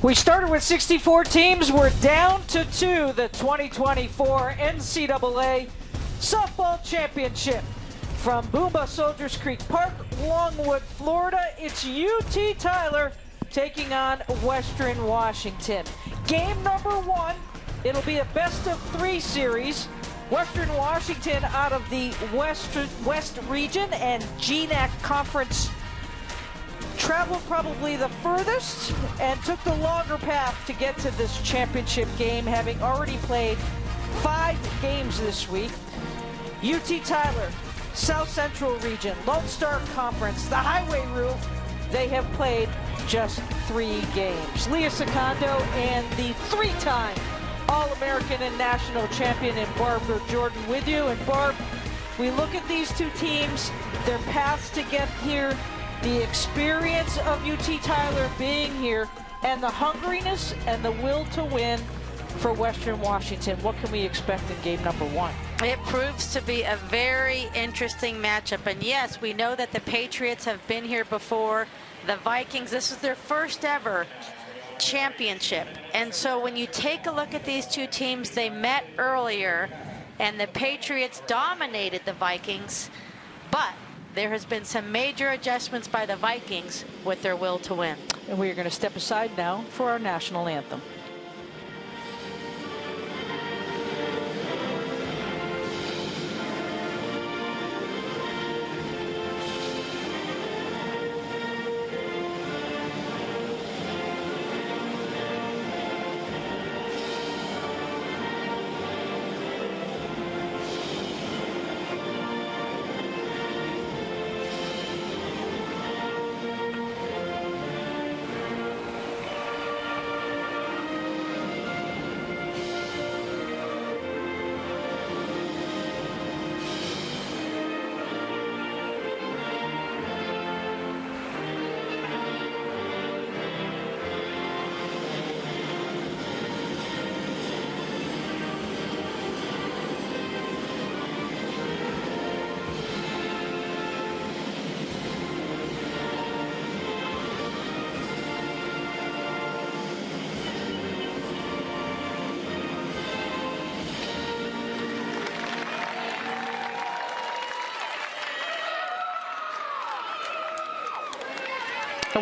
We started with 64 teams. We're down to 2. The 2024 NCAA Softball Championship. From Boomba Soldiers Creek Park, Longwood, Florida, it's UT Tyler taking on Western Washington. Game number 1, it'll be a best-of-3 series. Western Washington out of the West region and GNAC Conference traveled probably the furthest and took the longer path to get to this championship game, having already played 5 games this week. UT Tyler, South Central region, Lone Star Conference, the Highway Route, they have played just 3 games. Leah Secondo and the 3-time All-American and national champion in Barbara Jordan with you. And Barb, we look at these 2 teams, their paths to get here, the experience of UT Tyler being here, and the hungriness and the will to win for Western Washington. What can we expect in game number 1? It proves to be a very interesting matchup. And yes, we know that the Patriots have been here before. The Vikings, this is their first ever championship. And so when you take a look at these 2 teams, they met earlier and the Patriots dominated the Vikings, but there has been some major adjustments by the Vikings with their will to win. And we are going to step aside now for our national anthem.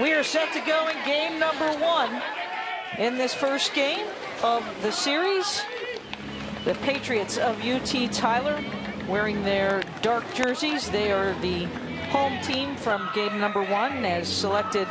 We are set to go in game number 1 in this first game of the series. The Patriots of UT Tyler wearing their dark jerseys. They are the home team from game number 1, as selected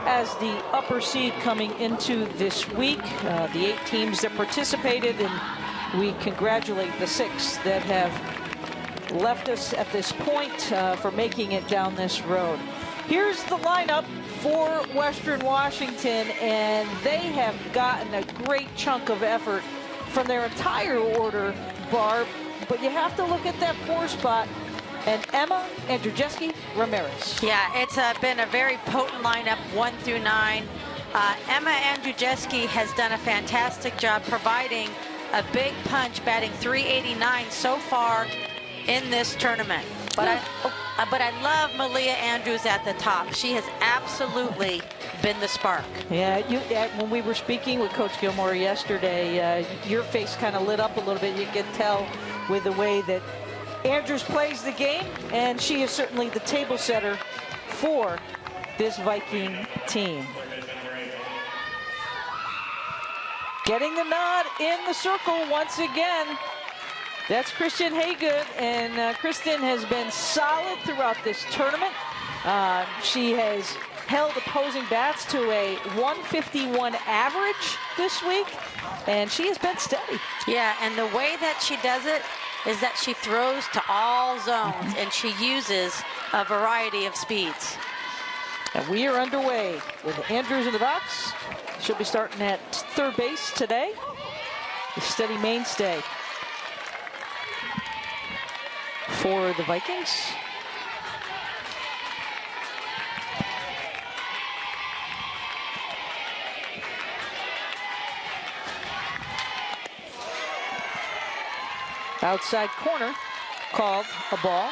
as the upper seed coming into this week. The 8 teams that participated, and we congratulate the 6 that have left us at this point for making it down this road. Here's the lineup for Western Washington, and they have gotten a great chunk of effort from their entire order, Barb, but you have to look at that 4 spot, and Emma Andrzejewski Ramirez. Yeah, it's been a very potent lineup, 1 through 9. Emma Andrzejewski has done a fantastic job providing a big punch, batting .389 so far in this tournament. But I love Malia Andrews at the top. She has absolutely been the spark. Yeah, when we were speaking with Coach Gilmore yesterday, your face kind of lit up a little bit. You can tell with the way that Andrews plays the game, and she is certainly the table setter for this Viking team. Getting the nod in the circle once again. That's Kristen Haygood, and Kristen has been solid throughout this tournament. She has held opposing bats to a 151 average this week, and she has been steady. Yeah, and the way that she does it is that she throws to all zones, and she uses a variety of speeds. And we are underway with Andrews in the box. She'll be starting at 3rd base today. The steady mainstay for the Vikings. Outside corner, called a ball.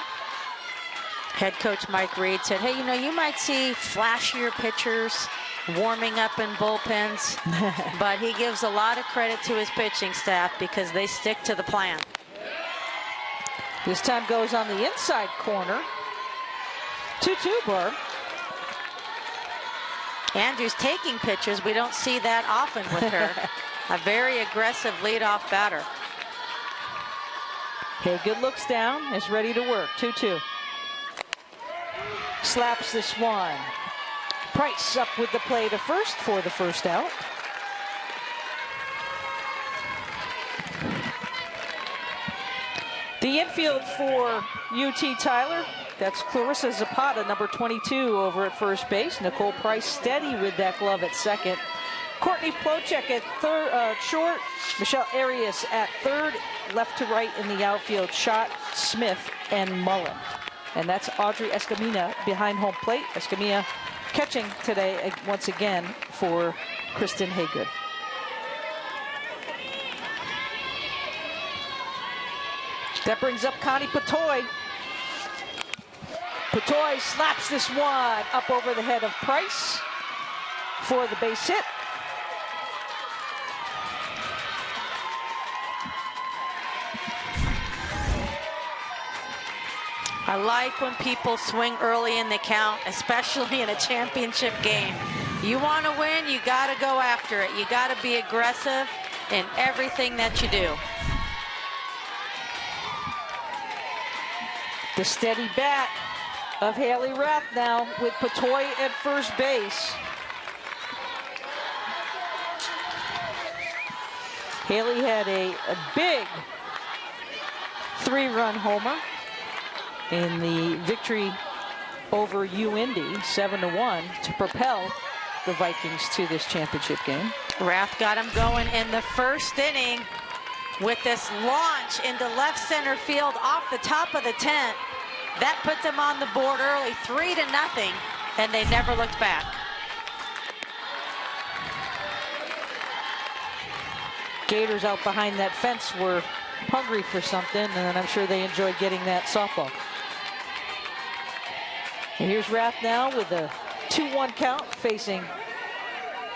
Head coach Mike Reed said, hey, you know, you might see flashier pitchers warming up in bullpens, but he gives a lot of credit to his pitching staff because they stick to the plan. This time goes on the inside corner. 2-2, Barb. Andrews taking pitches. We don't see that often with her. A very aggressive leadoff batter. Haygood looks down, is ready to work. 2-2. Slaps this one. Price up with the play to first for the first out. The infield for UT Tyler, that's Clarissa Zapata, number 22 over at first base. Nicole Price steady with that glove at second. Courtney Plocek at third, short. Michelle Arias at third. Left to right in the outfield, Schott, Smith, and Mullen. And that's Audrey Escamilla behind home plate. Escamilla catching today once again for Kristen Haygood. That brings up Connie Patoy. Patoy slaps this one up over the head of Price for the base hit. I like when people swing early in the count, especially in a championship game. You want to win, you got to go after it. You got to be aggressive in everything that you do. The steady bat of Haley Rath now with Patoy at first base. Haley had a big 3-run homer in the victory over UIndy, 7-1, to propel the Vikings to this championship game. Rath got him going in the first inning with this launch into left center field off the top of the tent. That put them on the board early, 3-0, and they never looked back. Gators out behind that fence were hungry for something, and I'm sure they enjoyed getting that softball. And here's Rath now with a 2-1 count facing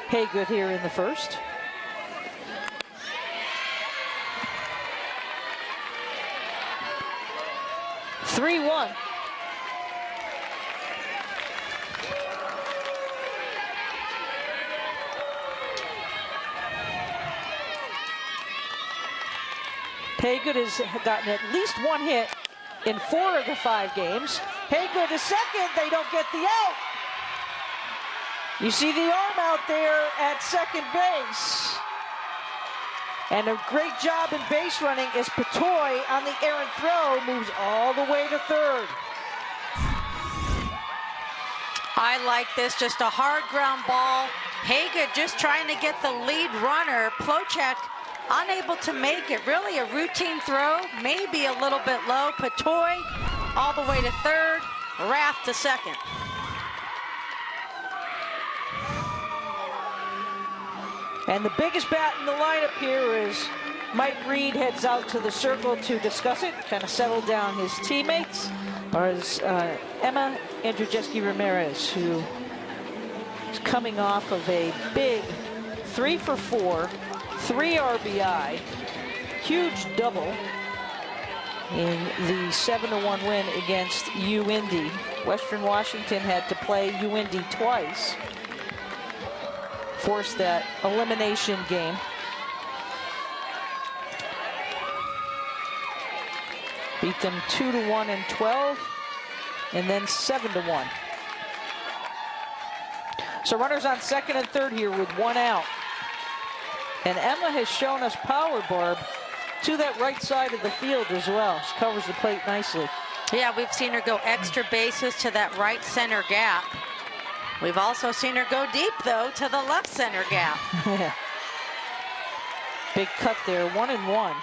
Haygood here in the first. (3-1). Haygood has gotten at least one hit in 4 of the 5 games. Haygood to second, they don't get the out. You see the arm out there at second base. And a great job in base running is Patoy on the errant throw, moves all the way to third. I like this, just a hard ground ball. Haygood just trying to get the lead runner. Plocek unable to make it. Really a routine throw, maybe a little bit low. Patoy all the way to third, Rath to second. And the biggest bat in the lineup here is Mike Reed heads out to the circle to discuss it, kind of settle down his teammates. Or is Emma Andrzejewski-Ramirez, who is coming off of a big 3-for-4, 3 RBI, huge double in the 7-1 win against UIndy. Western Washington had to play UIndy twice, forced that elimination game. Beat them 2-1 in 12, and then 7-1. So runners on second and third here with 1 out. And Emma has shown us power, Barb, to that right side of the field as well. She covers the plate nicely. Yeah, we've seen her go extra bases to that right center gap. We've also seen her go deep, though, to the left center gap. Big cut there, 1-1.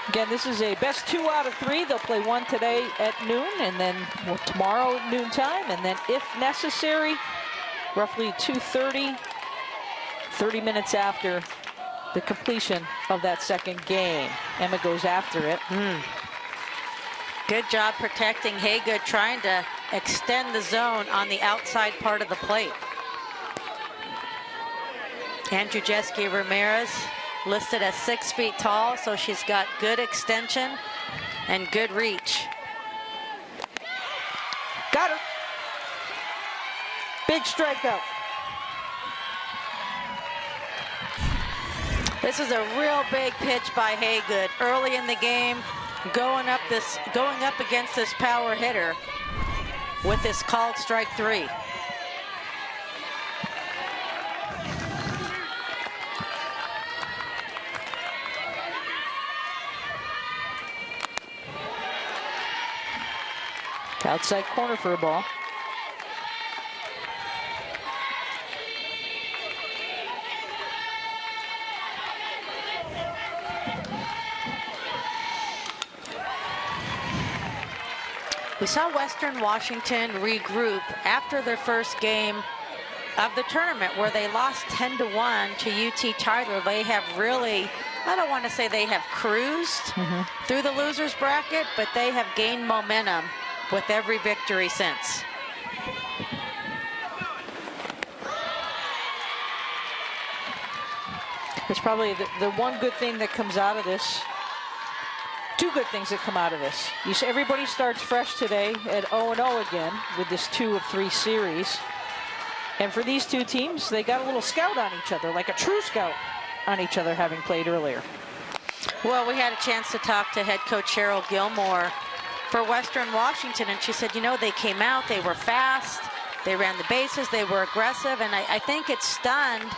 Again, this is a best 2 out of 3. They'll play 1 today at noon, and then tomorrow at noontime, and then if necessary, roughly 2:30 30 minutes after the completion of that second game. Emma goes after it. Good job protecting Haygood, trying to extend the zone on the outside part of the plate. Andrzejewski Ramirez listed as 6 feet tall, so she's got good extension and good reach. Got her. Big strikeout. This is a real big pitch by Haygood early in the game, going up against this power hitter with this called strike 3. Outside corner for a ball. We saw Western Washington regroup after their first game of the tournament where they lost 10-1 to UT Tyler. They have really, I don't want to say they have cruised through the losers bracket, but they have gained momentum with every victory since. It's probably the one good thing that comes out of this. Two good things that come out of this. Everybody starts fresh today at 0-0 again with this 2 of 3 series. And for these two teams, they got a little scout on each other, like a true scout on each other, having played earlier. Well, we had a chance to talk to head coach Cheryl Gilmore for Western Washington, and she said, you know, they came out, they were fast, they ran the bases, they were aggressive, and I think it stunned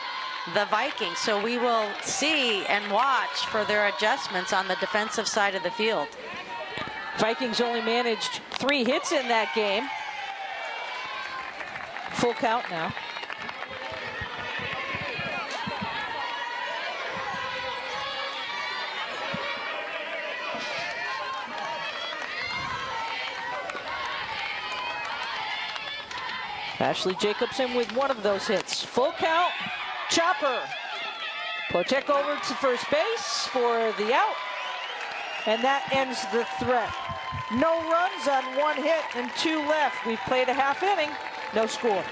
the Vikings. So we will see and watch for their adjustments on the defensive side of the field. Vikings only managed 3 hits in that game. Full count now. Ashley Jacobson with one of those hits. Full count, chopper. Pochek over to first base for the out. And that ends the threat. No runs on 1 hit and 2 left. We've played a half inning, no score.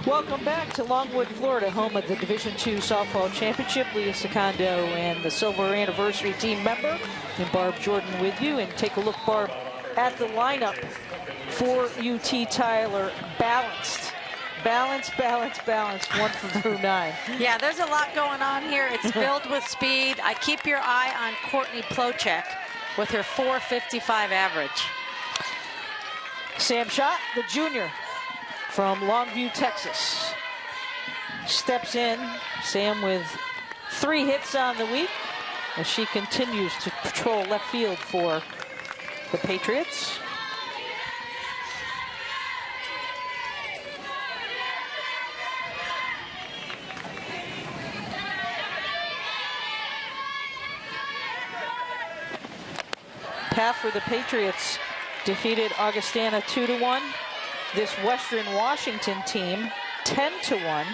Welcome back to Longwood, Florida, home of the Division II Softball Championship. Leah Secondo and the Silver Anniversary team member, and Barb Jordan with you. And take a look, Barb, at the lineup for UT Tyler. Balanced. Balance, balance, balance, 1 through 9. Yeah, there's a lot going on here. It's filled with speed. I keep your eye on Courtney Plochek with her .455 average. Sam Schott, the junior from Longview, Texas, steps in. Sam with 3 hits on the week as she continues to patrol left field for the Patriots. Path for the Patriots defeated Augustana 2-1. This Western Washington team 10-1.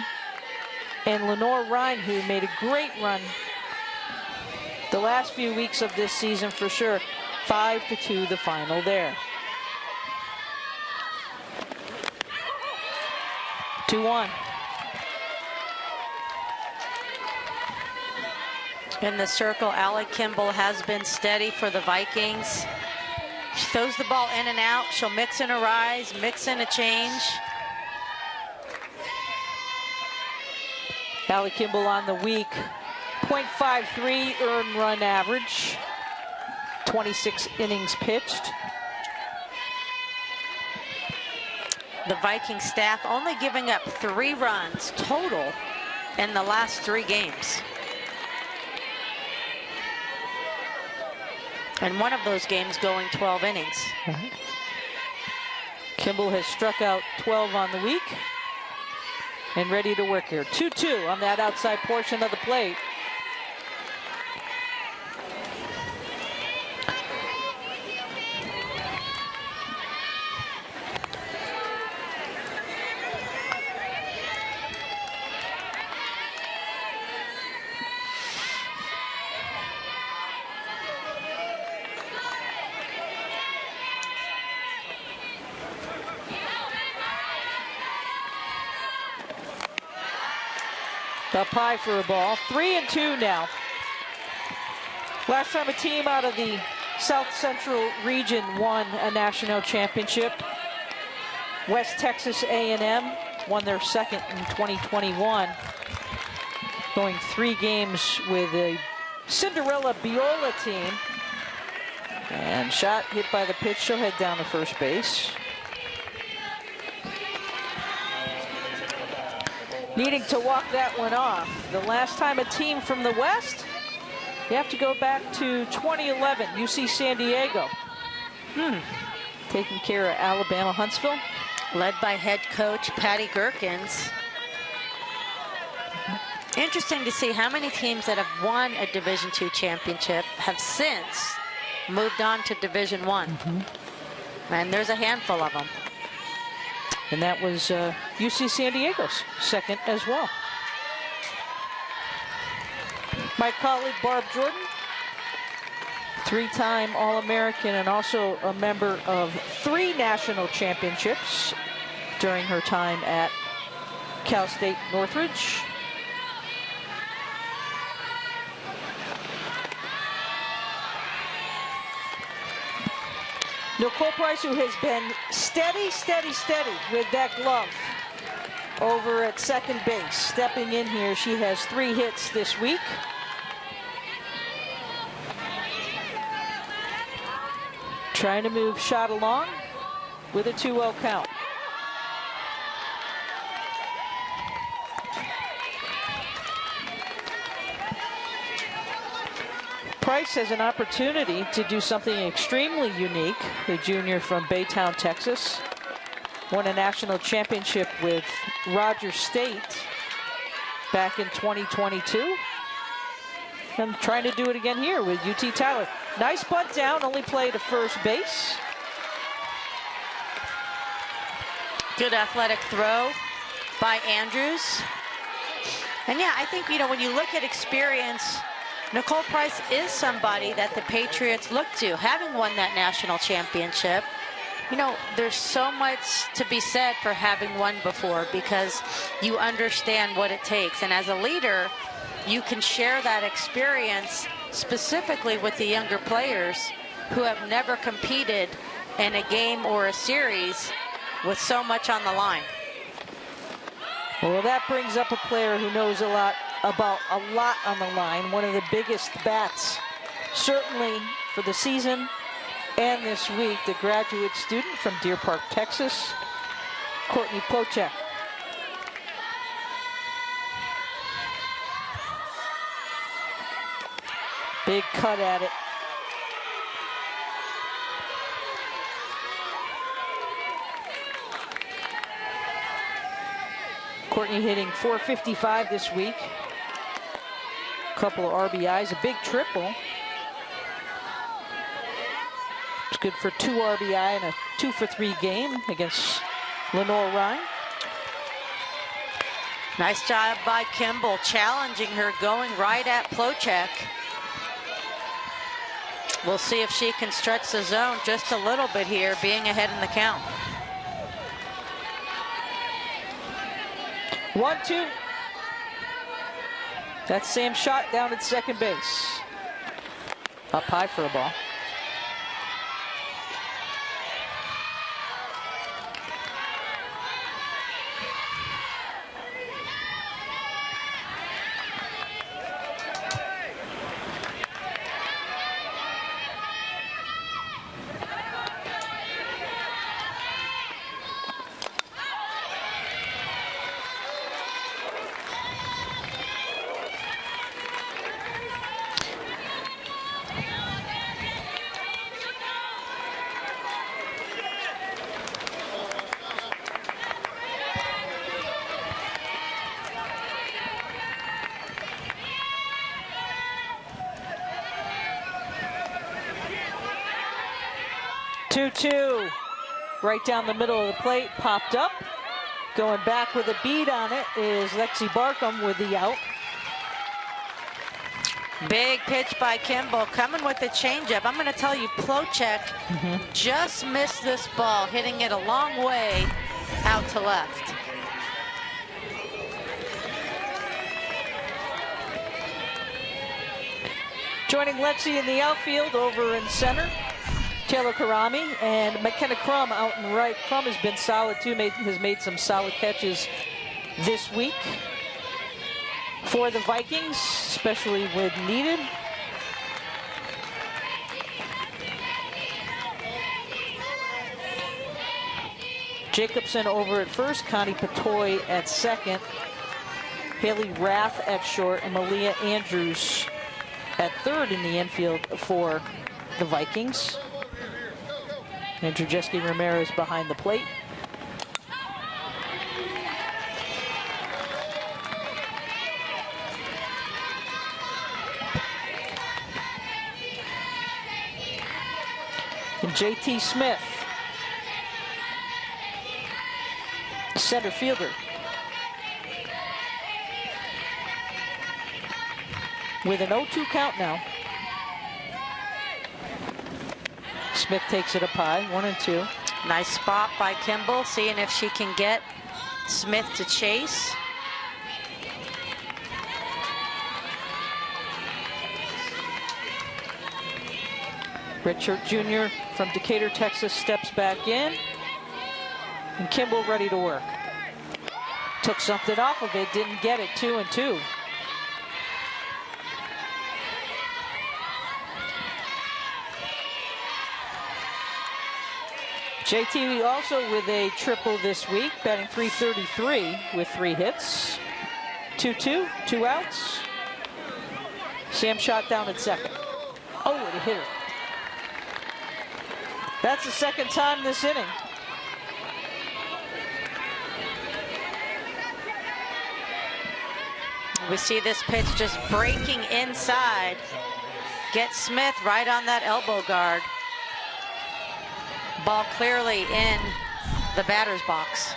And Lenore Ryan, who made a great run the last few weeks of this season for sure. 5-2 the final there. 2-1. In the circle, Allie Kimball has been steady for the Vikings. She throws the ball in and out. She'll mix in a rise, mix in a change. Allie Kimball on the week, .53 earned run average, 26 innings pitched. The Viking staff only giving up 3 runs total in the last 3 games. And one of those games going 12 innings. Kimball has struck out 12 on the week. and ready to work here. 2-2 on that outside portion of the plate. Up high for a ball. 3-2 now. Last time a team out of the South Central region won a national championship, West Texas A&M won their second in 2021, going 3 games with a Cinderella Biola team. And shot hit by the pitch. She'll head down to first base. Needing to walk that one off. The last time a team from the West, you have to go back to 2011, UC San Diego. Taking care of Alabama Huntsville. Led by head coach Patty Gerkins. Interesting to see how many teams that have won a Division II championship have since moved on to Division I. And there's a handful of them. And that was UC San Diego's second as well. My colleague Barb Jordan, 3-time All-American and also a member of 3 national championships during her time at Cal State Northridge. Nicole Price, who has been steady with that glove over at second base. Stepping in here, she has 3 hits this week. Trying to move shot along with a 2-0 count. Price has an opportunity to do something extremely unique. The junior from Baytown, Texas, won a national championship with Rogers State back in 2022. And trying to do it again here with UT Tyler. Nice bunt down, only play to first base. Good athletic throw by Andrews. And yeah, I think, you know, when you look at experience, Nicole Price is somebody that the Patriots look to, having won that national championship. You know, there's so much to be said for having won before because you understand what it takes. And as a leader, you can share that experience specifically with the younger players who have never competed in a game or a series with so much on the line. Well, that brings up a player who knows a lot about a lot on the line. One of the biggest bats, certainly for the season and this week, the graduate student from Deer Park, Texas, Courtney Plochek. Big cut at it. Courtney hitting .455 this week. Couple of RBIs, a big triple. It's good for 2 RBI and a 2-for-3 game against Lenore Ryan. Nice job by Kimball, challenging her, going right at Plochek. We'll see if she can stretch the zone just a little bit here, being ahead in the count. 1-2. That's Sam Schott down at second base. Up high for a ball. 2-2. Right down the middle of the plate, popped up. Going back with a bead on it is Lexi Barkham with the out. Big pitch by Kimball, coming with the changeup. I'm going to tell you, Plocek just missed this ball, hitting it a long way out to left. Joining Lexi in the outfield over in center, Taylor Karami and McKenna Crum out in right. Crum has been solid too, has made some solid catches this week for the Vikings, especially when needed. Jacobson over at first, Connie Patoy at second, Haley Rath at short, and Malia Andrews at third in the infield for the Vikings. And Andrzejewski Ramirez behind the plate. And JT Smith, center fielder. With an 0-2 count now. Smith takes it up high, 1-2. Nice spot by Kimball, seeing if she can get Smith to chase. Richard Jr. from Decatur, Texas steps back in. And Kimball ready to work. Took something off of it, didn't get it, 2-2. JT also with a triple this week, batting .333 with 3 hits. 2-2, 2 outs. Sam shot down at second. Oh, and a hitter. That's the second time this inning. We see this pitch just breaking inside. Get Smith right on that elbow guard. Ball clearly in the batter's box.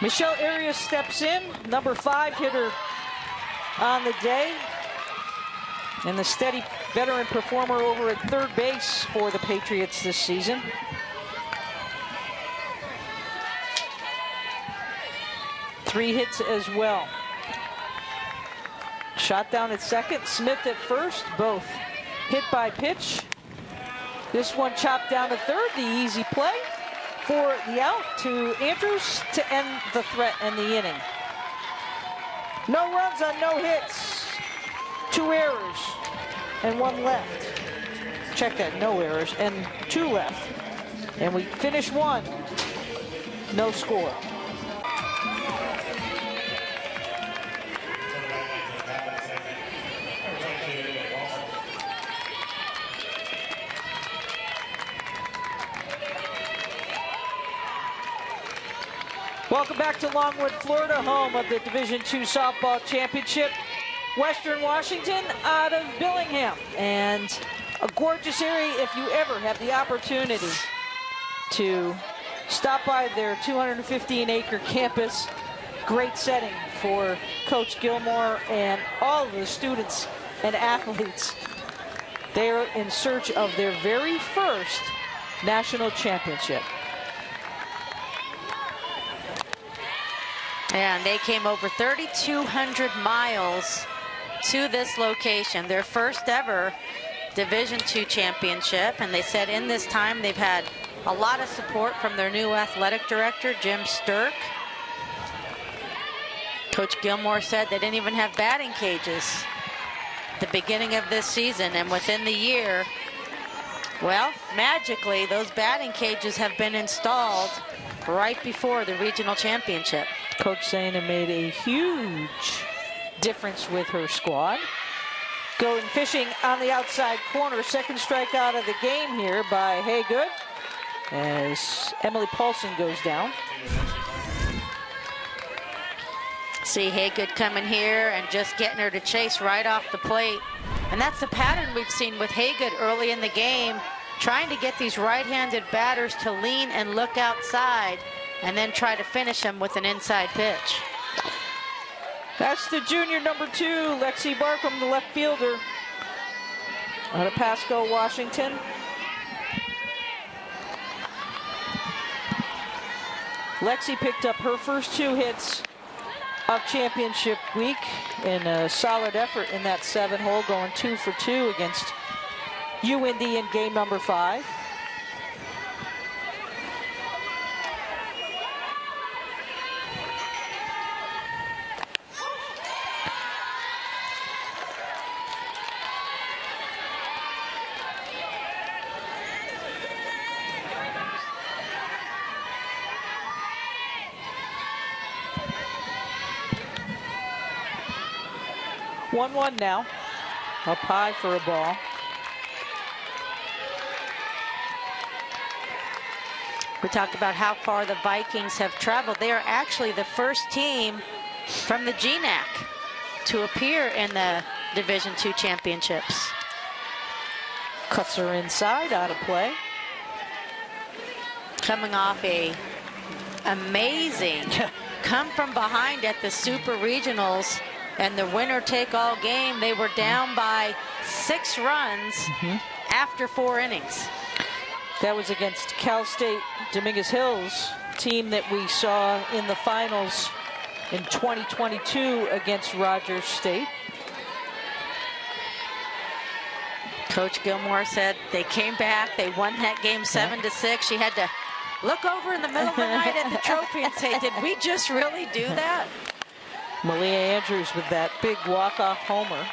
Michelle Arias steps in, number 5 hitter on the day. And the steady veteran performer over at third base for the Patriots this season. Three hits as well. Shot down at second, Smith at first, both hit by pitch. This one chopped down to third, the easy play for the out to Andrews to end the threat and the inning. No runs on no hits, 2 errors and 1 left. Check that, no errors and 2 left. And we finish 1, no score. Welcome back to Longwood, Florida, home of the Division II Softball Championship. Western Washington out of Billingham. And a gorgeous area if you ever have the opportunity to stop by their 215-acre campus. Great setting for Coach Gilmore and all of the students and athletes. They're in search of their very first national championship. And they came over 3,200 miles to this location, their first ever Division II championship. And they said in this time they've had a lot of support from their new athletic director, Jim Sturck. Coach Gilmore said they didn't even have batting cages at the beginning of this season. And within the year, well, magically, those batting cages have been installed right before the regional championship. Coach saying it made a huge difference with her squad. Going fishing on the outside corner. Second strikeout of the game here by Haygood as Emily Paulson goes down. See Haygood coming here and just getting her to chase right off the plate. And that's the pattern we've seen with Haygood early in the game, trying to get these right-handed batters to lean and look outside and then try to finish them with an inside pitch. That's the junior number 2, Lexi Barkham, the left fielder out of Pasco, Washington. Lexi picked up her first 2 hits of championship week in a solid effort in that 7-hole, going 2 for 2 against UND in game number 5. One now, up high for a ball. We talked about how far the Vikings have traveled. They are actually the first team from the GNAC to appear in the Division II championships. Cuts her inside, out of play. Coming off a amazing come from behind at the Super Regionals and the winner-take-all game. They were down by 6 runs after 4 innings. That was against Cal State Dominguez Hills, team that we saw in the finals in 2022 against Rogers State. Coach Gilmore said they came back, they won that game 7-6. She had to look over in the middle of the night at the trophy and say, did we just really do that? Malia Andrews with that big walk-off homer.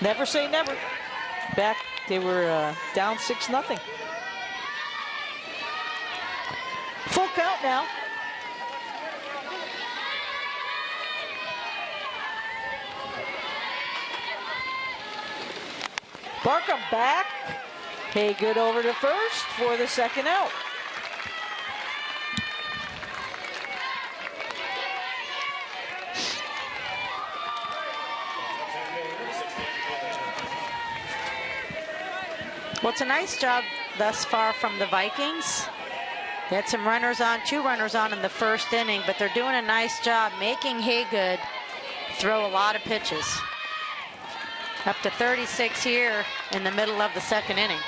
Never say never. Back, they were down 6-0. Full count now. Barkham back. Haygood over to first for the second out. Well, it's a nice job thus far from the Vikings. They had some runners on, 2 runners on in the first inning, but they're doing a nice job making Haygood throw a lot of pitches. Up to 36 here in the middle of the second inning.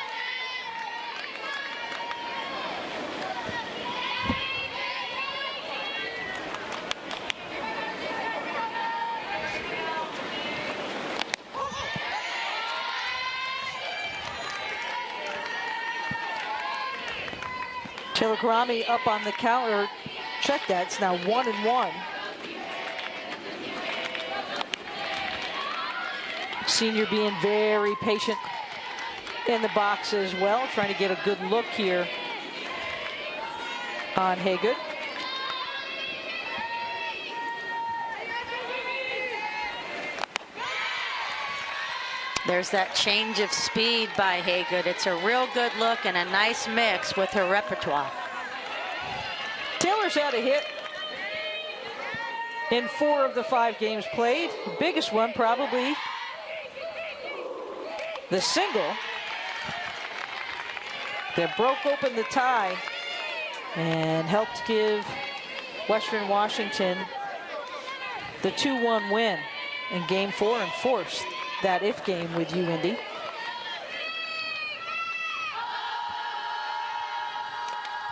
Taylor Karami up on the counter. Check that, it's now 1-1. Senior being very patient in the box as well, trying to get a good look here on Haygood. There's that change of speed by Haygood. It's a real good look and a nice mix with her repertoire. Taylor's had a hit in 4 of the 5 games played. The biggest one probably the single that broke open the tie and helped give Western Washington the 2-1 win in game 4 and forced that if game with UND.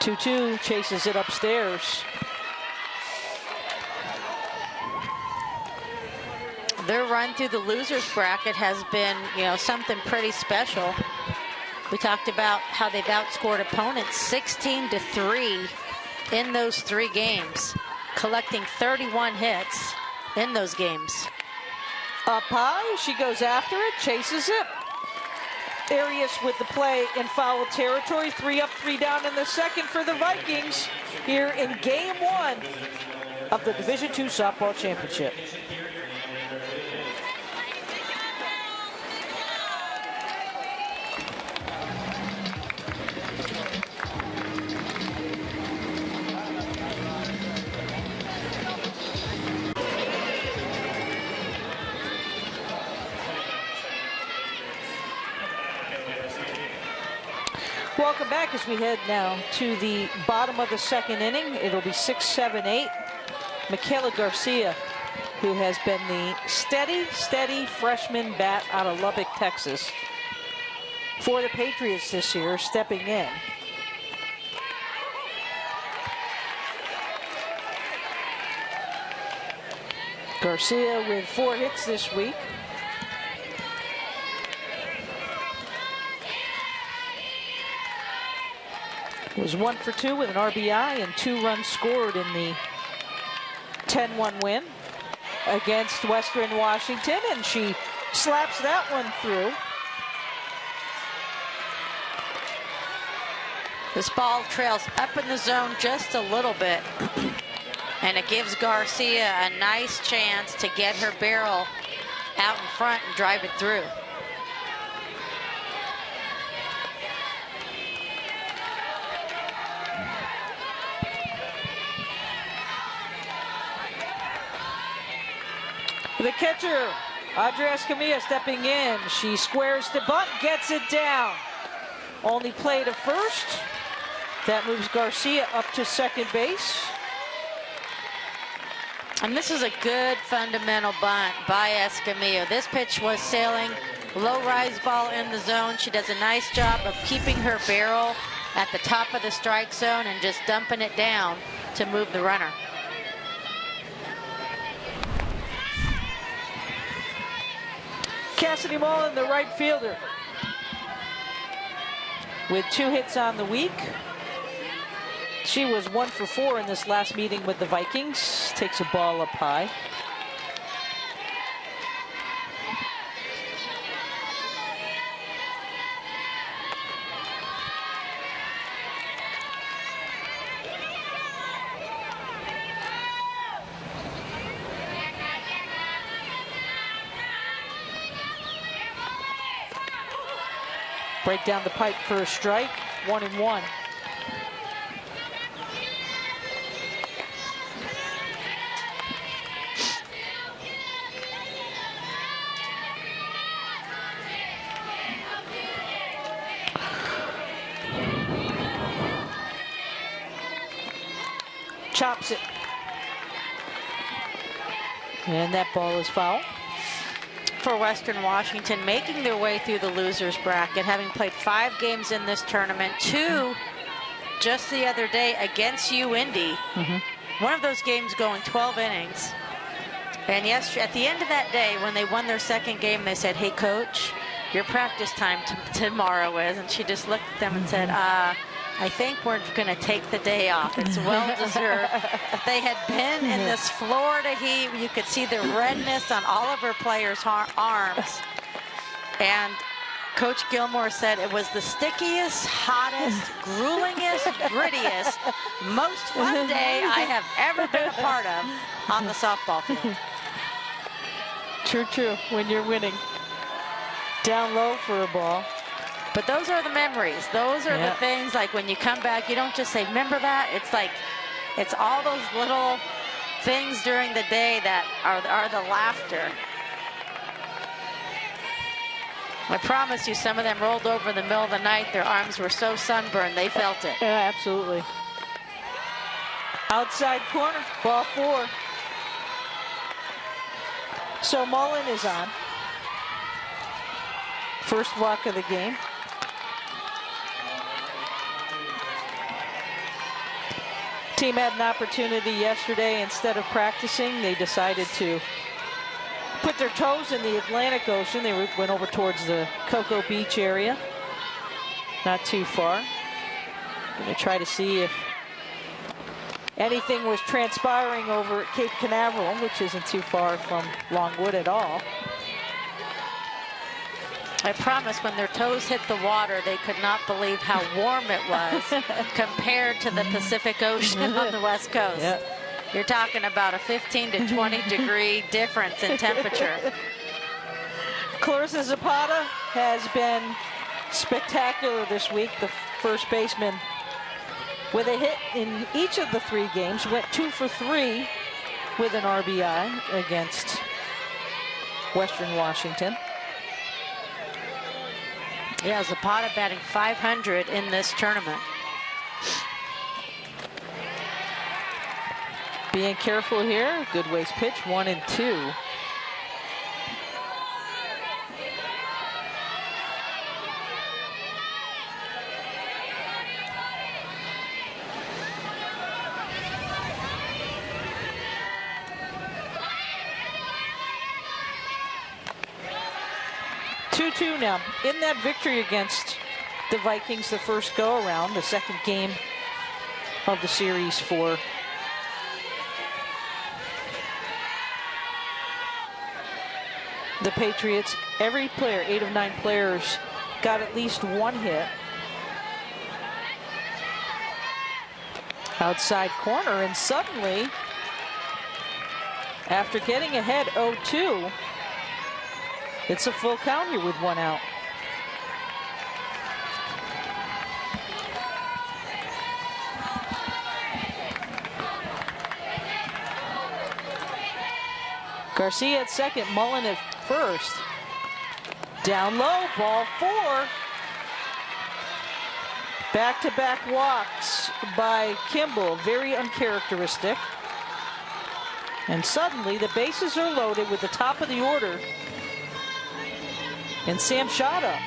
Two chases it upstairs. Their run through the losers bracket has been, something pretty special. We talked about how they've outscored opponents 16-3 in those 3 games, collecting 31 hits in those games. Up high, she goes after it, chases it. Arias with the play in foul territory. 3 up, 3 down in the second for the Vikings here in game 1 of the Division II softball championship. Welcome back as we head now to the bottom of the second inning. It'll be 6-7-8. Michaela Garcia, who has been the steady freshman bat out of Lubbock, Texas, for the Patriots this year, stepping in. Garcia with 4 hits this week. Was 1 for 2 with an RBI and 2 runs scored in the 10-1 win against Western Washington, and she slaps that one through. This ball trails up in the zone just a little bit, and it gives Garcia a nice chance to get her barrel out in front and drive it through. The catcher, Audrey Escamilla, stepping in. She squares the bunt, gets it down. Only play to first. That moves Garcia up to second base. And this is a good fundamental bunt by Escamilla. This pitch was sailing, low rise ball in the zone. She does a nice job of keeping her barrel at the top of the strike zone and just dumping it down to move the runner. Cassidy Mullen, the right fielder, with 2 hits on the week. She was 1 for 4 in this last meeting with the Vikings. Takes a ball up high. Break down the pipe for a strike, 1-1. Chops it. And that ball is foul. For Western Washington, making their way through the losers bracket, having played 5 games in this tournament, 2 just the other day against UIndy. One of those games going 12 innings. And yes, at the end of that day, when they won their second game, they said, "Hey, coach, your practice time tomorrow is," and she just looked at them and said, I think we're going to take the day off. It's well-deserved. They had been in this Florida heat. You could see the redness on all of her players' arms. And Coach Gilmore said it was the stickiest, hottest, gruelingest, grittiest, most fun day I have ever been a part of on the softball field. True, when you're winning. Down low for a ball. But those are the memories. Those are the things, like when you come back, you don't just say, "Remember that?" It's like, it's all those little things during the day that are the laughter. I promise you, some of them rolled over in the middle of the night. Their arms were so sunburned, they felt it. Yeah, absolutely. Outside corner, ball 4. So Mullen is on. First walk of the game. Team had an opportunity yesterday. Instead of practicing, they decided to put their toes in the Atlantic Ocean. They went over towards the Cocoa Beach area, not too far. Going to try to see if anything was transpiring over at Cape Canaveral, which isn't too far from Longwood at all. I promise when their toes hit the water, they could not believe how warm it was compared to the Pacific Ocean on the West Coast. Yep. You're talking about a 15 to 20 degree difference in temperature. Clarissa Zapata has been spectacular this week. The first baseman with a hit in each of the 3 games. Went 2 for 3 with an RBI against Western Washington. Yeah, Zapata batting .500 in this tournament. Being careful here. Good waste pitch, 1-2. Now, in that victory against the Vikings, the first go-around, the second game of the series for the Patriots, every player, 8 of 9 players, got at least one hit. Outside corner, and suddenly, after getting ahead 0-2, it's a full count here with 1 out. Garcia at second, Mullen at first. Down low, ball 4. Back-to-back walks by Kimball, very uncharacteristic. And suddenly the bases are loaded with the top of the order. And Sam shot up.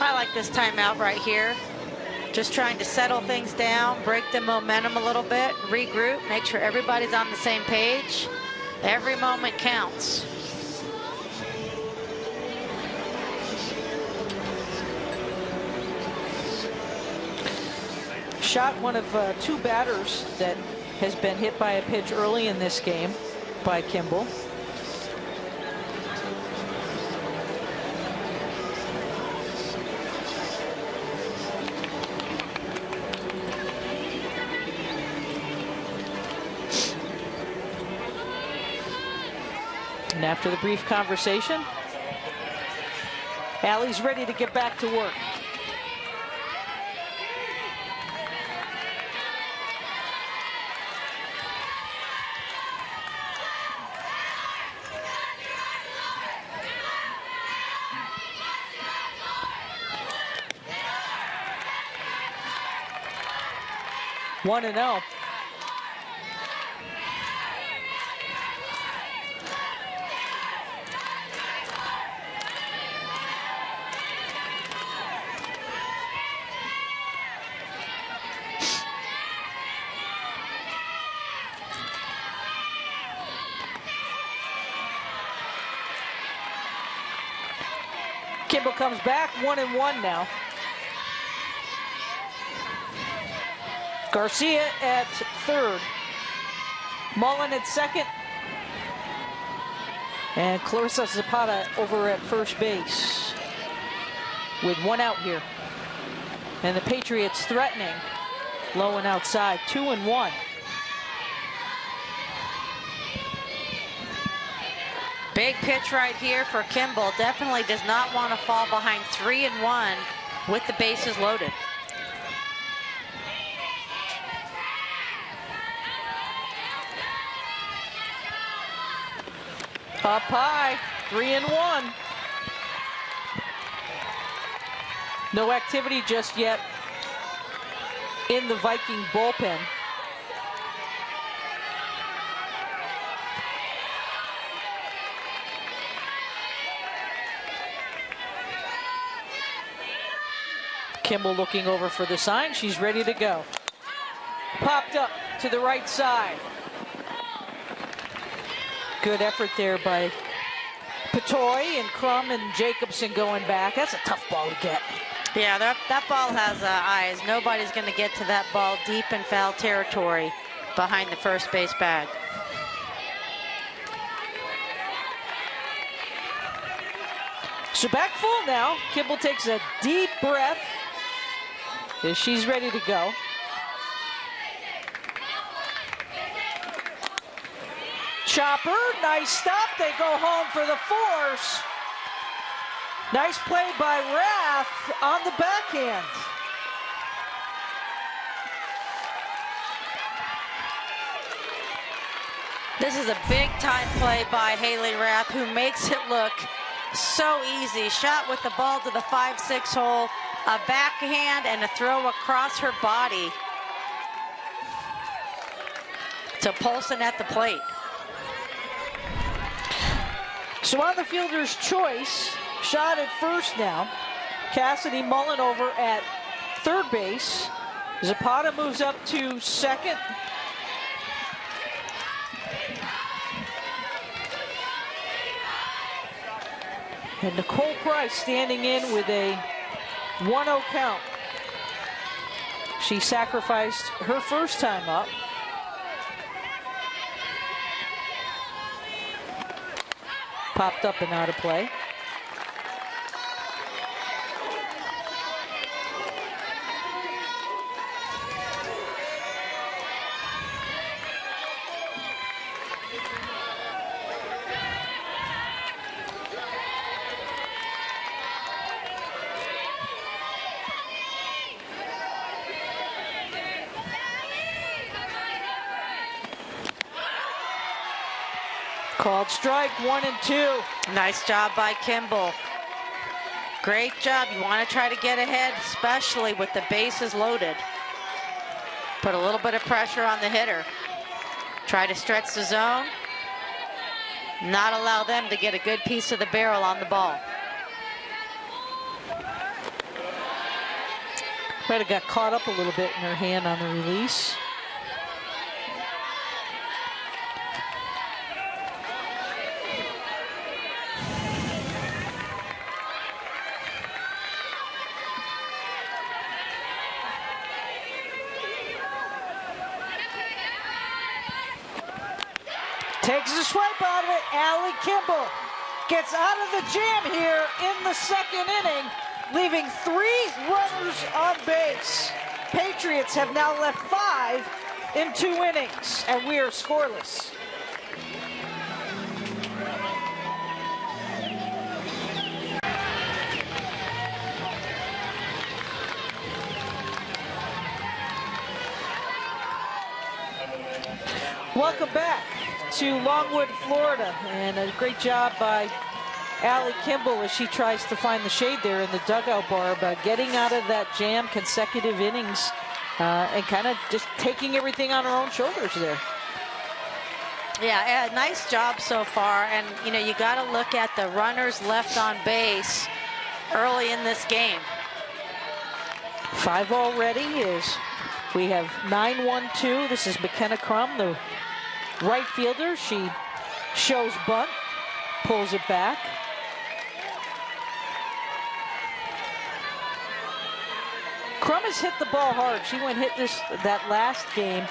I like this timeout right here. Just trying to settle things down, break the momentum a little bit, regroup, make sure everybody's on the same page. Every moment counts. Shot one of 2 batters that has been hit by a pitch early in this game by Kimball. And after the brief conversation, Allie's ready to get back to work. One and 0. Kimball comes back, 1-1 now. Garcia at third. Mullen at second. And Clarissa Zapata over at first base with 1 out here. And the Patriots threatening. Low and outside, 2-1. Big pitch right here for Kimball. Definitely does not want to fall behind 3-1 with the bases loaded. Up high, 3-1. No activity just yet in the Viking bullpen. Kimball looking over for the sign. She's ready to go. Popped up to the right side. Good effort there by Patoy and Crum and Jacobson going back. That's a tough ball to get. Yeah, that ball has eyes. Nobody's going to get to that ball deep in foul territory behind the first base bag. So back full now. Kimball takes a deep breath as she's ready to go. Chopper, nice stop. They go home for the force. Nice play by Rath on the backhand. This is a big time play by Haley Rath, who makes it look so easy. Shot with the ball to the 5-6 hole, a backhand and a throw across her body to Polson at the plate. So on the fielder's choice, shot at first now. Cassidy mulling over at third base. Zapata moves up to second. And Nicole Price standing in with a 1-0 count. She sacrificed her first time up. Popped up and out of play. Called strike, 1 and 2. Nice job by Kimball. Great job. You want to try to get ahead, especially with the bases loaded. Put a little bit of pressure on the hitter. Try to stretch the zone. Not allow them to get a good piece of the barrel on the ball. Might have got caught up a little bit in her hand on the release. Takes a swipe out of it. Allie Kimball gets out of the jam here in the second inning, leaving 3 runners on base. Patriots have now left 5 in 2 innings, and we are scoreless. Welcome back to Longwood, Florida, and a great job by Allie Kimball as she tries to find the shade there in the dugout bar by getting out of that jam, consecutive innings, and kind of just taking everything on her own shoulders there. Yeah, nice job so far, and you know, you got to look at the runners left on base early in this game. 5 already is we have 9-1-2. This is McKenna Crum, the right fielder. She shows bunt, pulls it back. Crum has hit the ball hard. She went hit that last game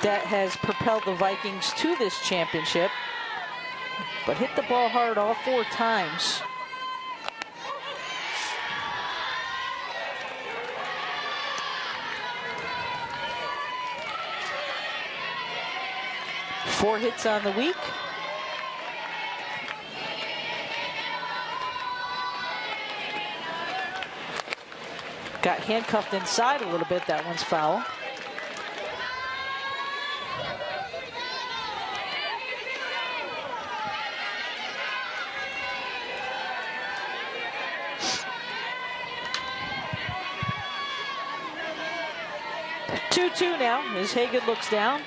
that has propelled the Vikings to this championship, but hit the ball hard all 4 times. Four hits on the week. Got handcuffed inside a little bit. That one's foul. Two now as Hagan looks down.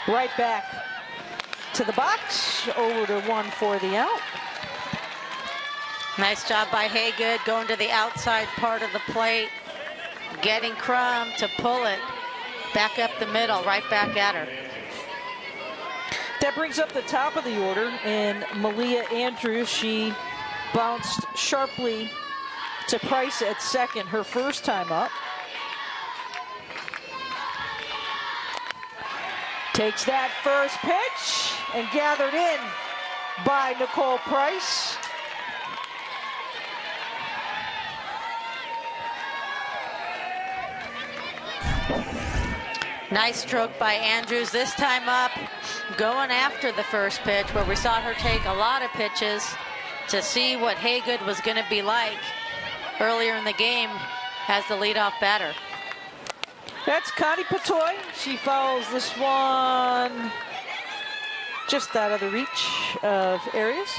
Right back to the box, over to 1 for the out. Nice job by Haygood going to the outside part of the plate, getting Crum to pull it back up the middle, right back at her. That brings up the top of the order, and Malia Andrews, she bounced sharply to Price at second her first time up. Takes that first pitch and gathered in by Nicole Price. Nice stroke by Andrews, this time up, going after the first pitch, where we saw her take a lot of pitches to see what Haygood was going to be like earlier in the game as the leadoff batter. That's Connie Patoy. She fouls this one just out of the reach of Arias.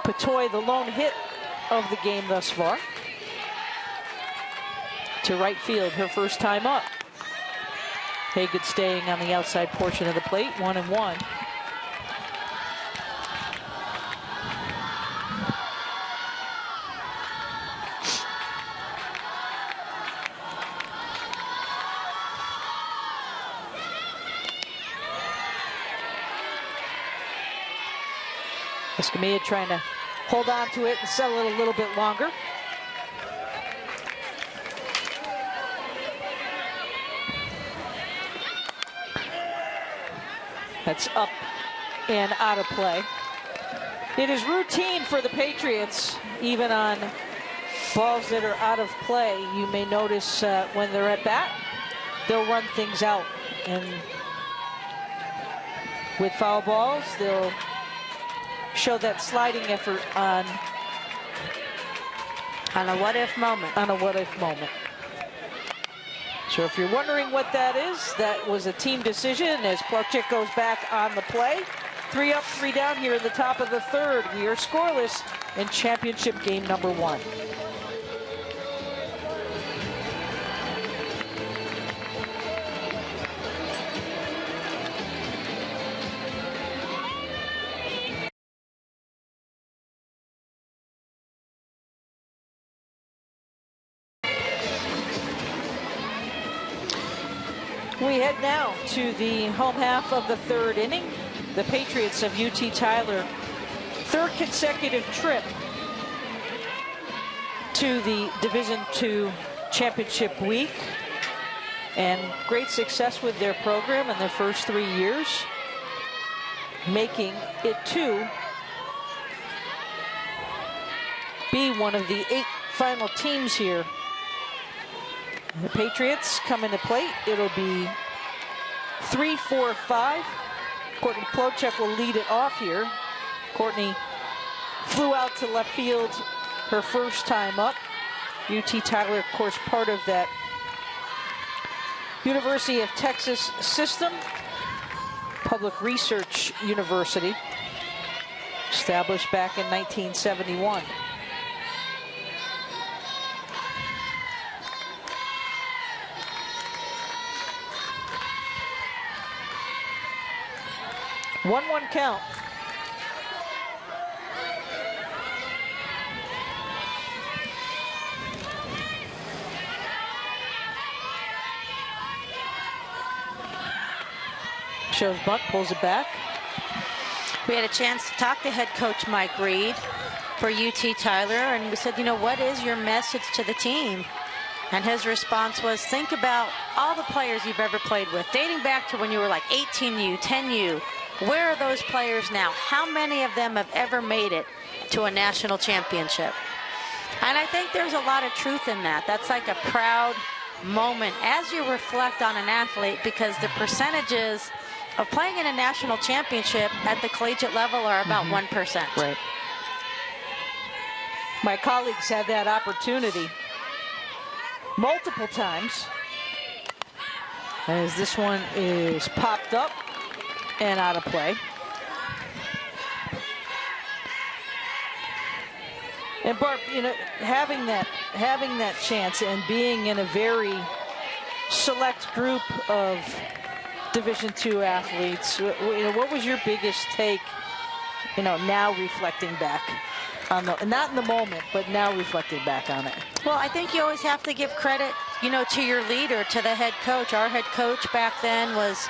Patoy, the lone hit of the game thus far. To right field, her first time up. Hagen staying on the outside portion of the plate, 1-1. Escamilla trying to hold on to it and settle it a little bit longer. That's up and out of play. It is routine for the Patriots, even on balls that are out of play. You may notice when they're at bat, they'll run things out. And with foul balls, they'll show that sliding effort on a what-if moment. On a what-if moment. So if you're wondering what that is, that was a team decision as Plavchik goes back on the play. 3 up, 3 down here in the top of the third. We are scoreless in championship game number 1. We head now to the home half of the third inning. The Patriots of UT Tyler, third consecutive trip to the Division II championship week, and great success with their program in their first 3 years, making it to be one of the 8 final teams here. The Patriots come into plate. It'll be 3-4-5. Courtney Plavchik will lead it off here. Courtney flew out to left field her first time up. UT Tyler, of course, part of that University of Texas system. Public Research University, established back in 1971. One count. Shows bunt, pulls it back. We had a chance to talk to head coach Mike Reed for UT Tyler, and we said, you know, what is your message to the team? And his response was, think about all the players you've ever played with, dating back to when you were like 18U, 10U. Where are those players now? How many of them have ever made it to a national championship? And I think there's a lot of truth in that. That's like a proud moment as you reflect on an athlete, because the percentages of playing in a national championship at the collegiate level are about 1%. Right. My colleagues had that opportunity multiple times, as this one is popped up and out of play. And Barb, you know, having that chance and being in a very select group of Division II athletes, you know, what was your biggest take, you know, now reflecting back on the, not in the moment, but now reflecting back on it? Well, I think you always have to give credit, you know, to your leader, to the head coach. Our head coach back then was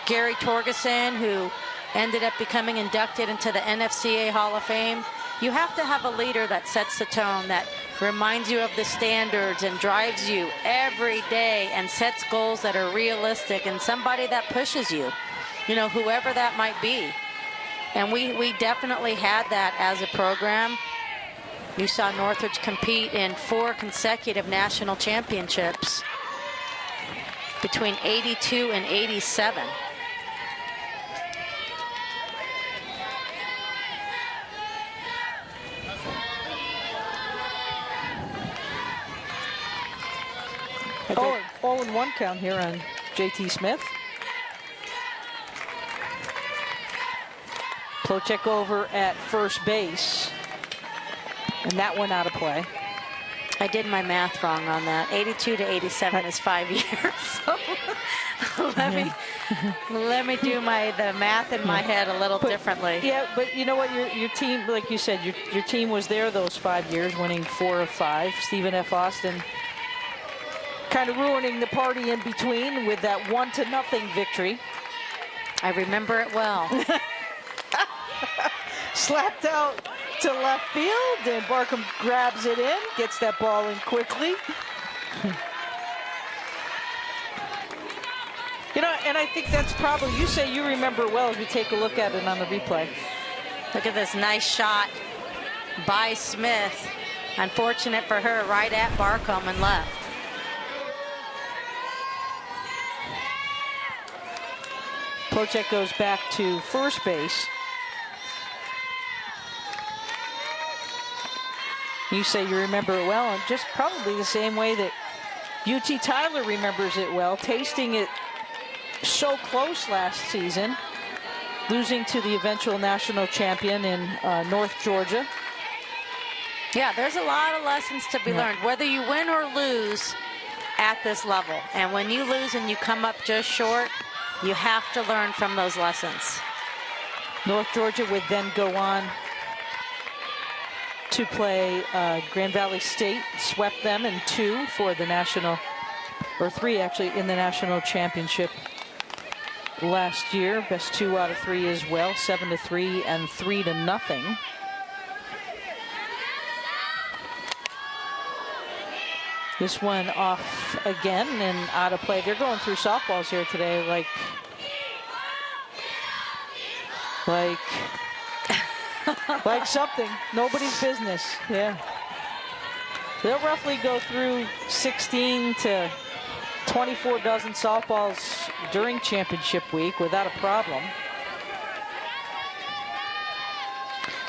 Gary Torgeson, who ended up becoming inducted into the NCAA Hall of Fame. You have to have a leader that sets the tone, that reminds you of the standards and drives you every day and sets goals that are realistic, and somebody that pushes you, you know, whoever that might be. And we definitely had that as a program. You saw Northridge compete in 4 consecutive national championships between '82 and '87. Oh, 0-1 count here on JT Smith. Plocek over at first base. And that one out of play. I did my math wrong on that. 82 to 87 is 5 years. So let me do the math in my head a little differently. Yeah, but you know what? Your team, like you said, your team was there those 5 years, winning 4 of 5. Stephen F. Austin kind of ruining the party in between with that 1-0 victory. I remember it well. Slapped out to left field, and Barkham grabs it in, gets that ball in quickly. You know, and I think that's probably, you say you remember it well as we take a look at it on the replay. Look at this nice shot by Smith. Unfortunate for her, right at Barkham and left. Plocek goes back to first base. You say you remember it well, and just probably the same way that UT Tyler remembers it well, tasting it so close last season, losing to the eventual national champion in North Georgia. Yeah, there's a lot of lessons to be learned, whether you win or lose at this level. And when you lose and you come up just short, you have to learn from those lessons. North Georgia would then go on to play Grand Valley State, swept them in 2 for the national, or 3 actually, in the national championship last year. Best 2 out of 3 as well, 7-3 and 3-0. This one off again and out of play. They're going through softballs here today, like something. Nobody's business. Yeah. They'll roughly go through 16 to 24 dozen softballs during championship week without a problem.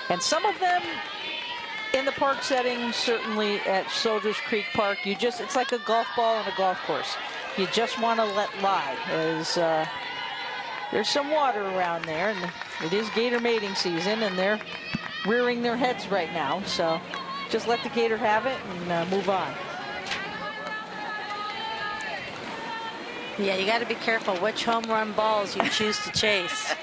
And some of them in the park setting, certainly at Soldiers Creek Park, it's like a golf ball on a golf course. You just want to let lie, as there's some water around there, and it is gator mating season, and they're rearing their heads right now. So just let the gator have it and move on. Yeah, you got to be careful which home run balls you choose to chase.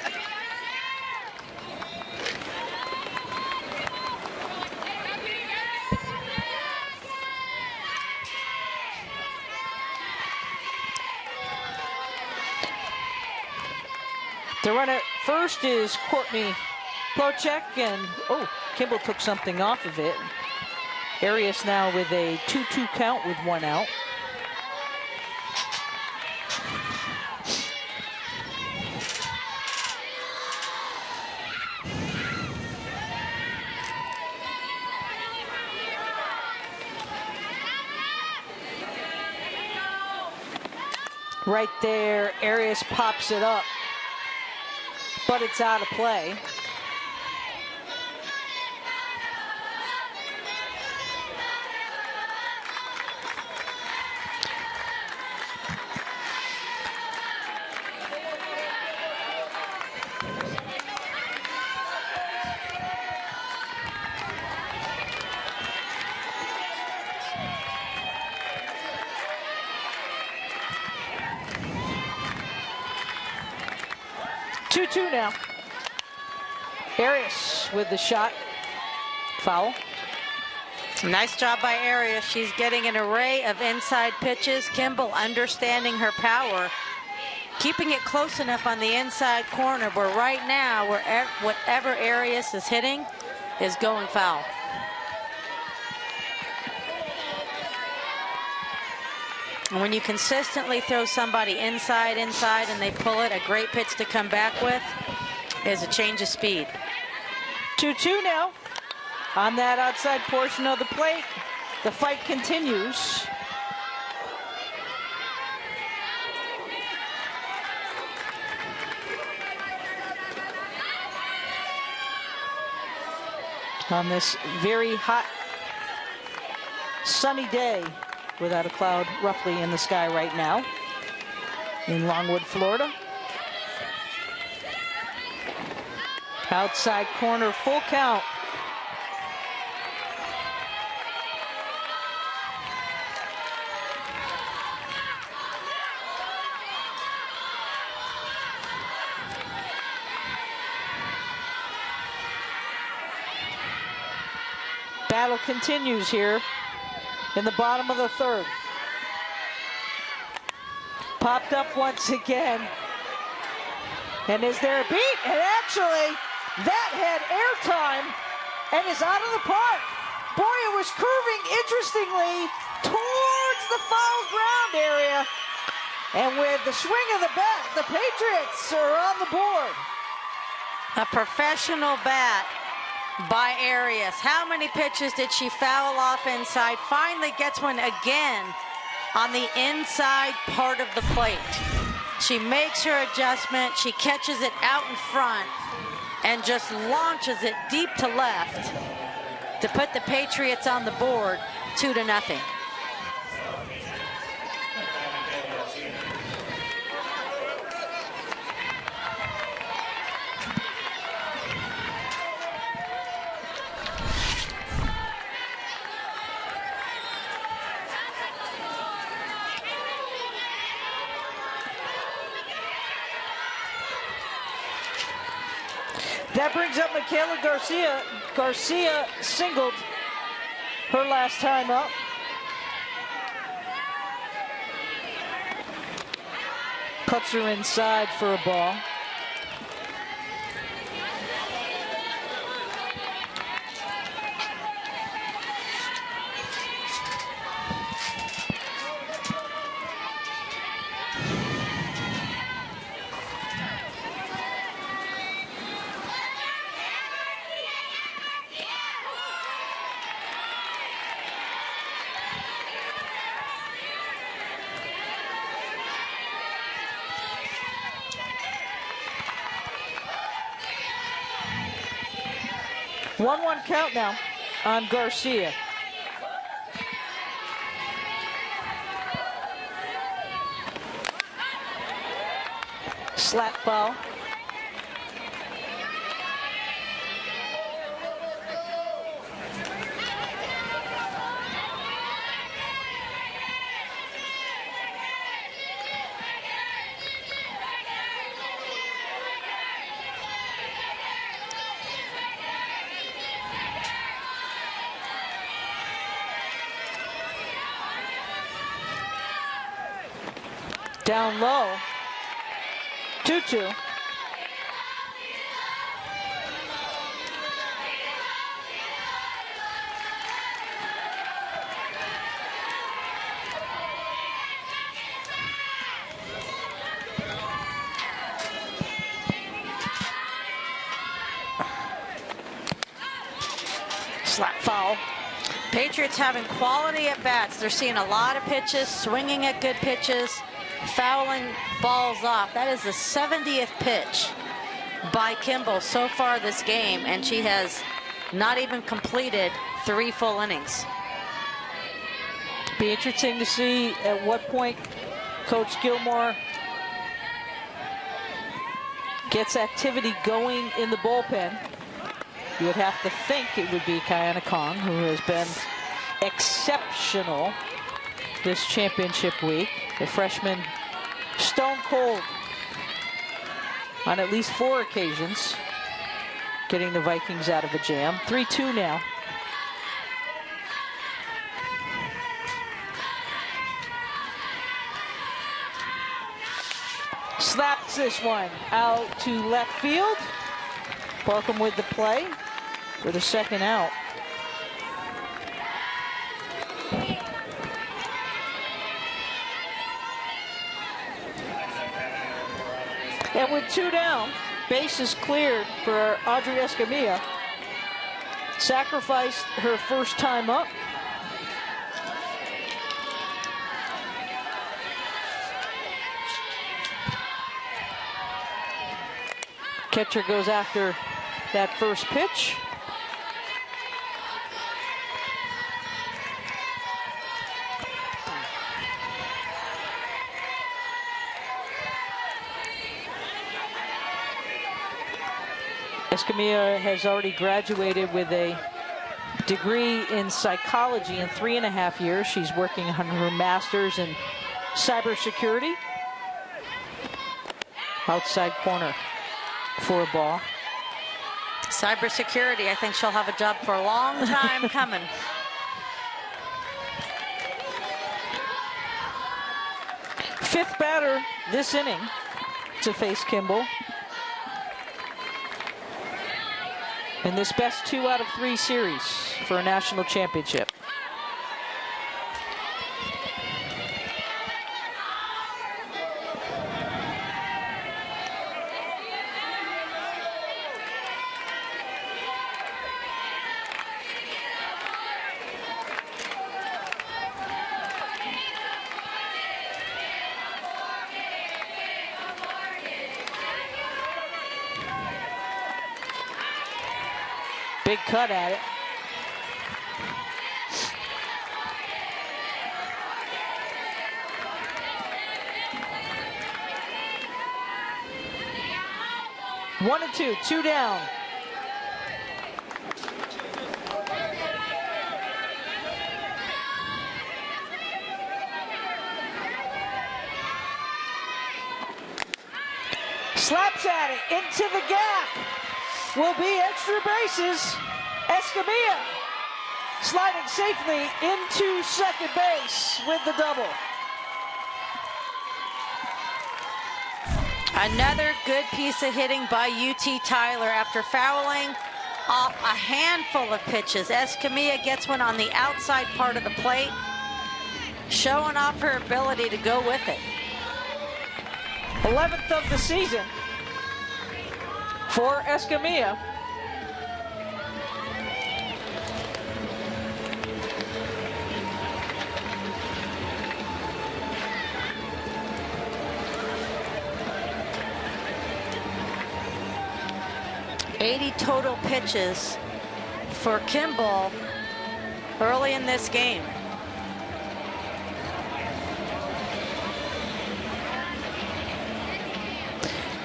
The runner first is Courtney Plocek, and Kimball took something off of it. Arias now with a 2-2 count with 1 out. Right there, Arias pops it up, but it's out of play. Now. Arias with the shot. Foul. Nice job by Arias. She's getting an array of inside pitches. Kimball understanding her power, keeping it close enough on the inside corner where right now, whatever Arias is hitting is going foul. And when you consistently throw somebody inside, and they pull it, a great pitch to come back with is a change of speed. 2-2 now on that outside portion of the plate. The fight continues. On this very hot, sunny day without a cloud roughly in the sky right now in Longwood, Florida. Outside corner, full count. Battle continues here in the bottom of the third. Popped up once again. And is there a beat? And actually, that had airtime and is out of the park. Boy, it was curving interestingly towards the foul ground area. And with the swing of the bat, the Patriots are on the board. A professional bat by Arias. How many pitches did she foul off inside? Finally gets one again on the inside part of the plate. She makes her adjustment. She catches it out in front and just launches it deep to left to put the Patriots on the board 2-0. That brings up Michaela Garcia. Garcia singled her last time up. Cuts her inside for a ball. One count now on Garcia. Slap foul. Down low, 2-2. Slap foul. Patriots having quality at bats. They're seeing a lot of pitches, swinging at good pitches, fouling balls off. That is the 70th pitch by Kimball so far this game, and she has not even completed 3 full innings. Be interesting to see at what point Coach Gilmore gets activity going in the bullpen. You would have to think it would be Kiana Kong, who has been exceptional this championship week. The freshman stone cold on at least 4 occasions, getting the Vikings out of a jam. 3-2 now. Slaps this one out to left field. Barkham with the play for the second out. And with 2 down, base is cleared for Audrey Escamilla. Sacrificed her first time up. Catcher goes after that first pitch. Escamilla has already graduated with a degree in psychology in 3.5 years. She's working on her master's in cybersecurity. Outside corner for a ball. Cybersecurity, I think she'll have a job for a long time coming. Fifth batter this inning to face Kimball. In this best 2 out of 3 series for a national championship. Big cut at it. One and two, 2 down. Slaps at it into the gap. Will be extra bases. Escamilla sliding safely into second base with the double. Another good piece of hitting by UT Tyler after fouling off a handful of pitches. Escamilla gets one on the outside part of the plate, showing off her ability to go with it. 11th of the season for Escamilla. $80 total pitches for Kimball early in this game.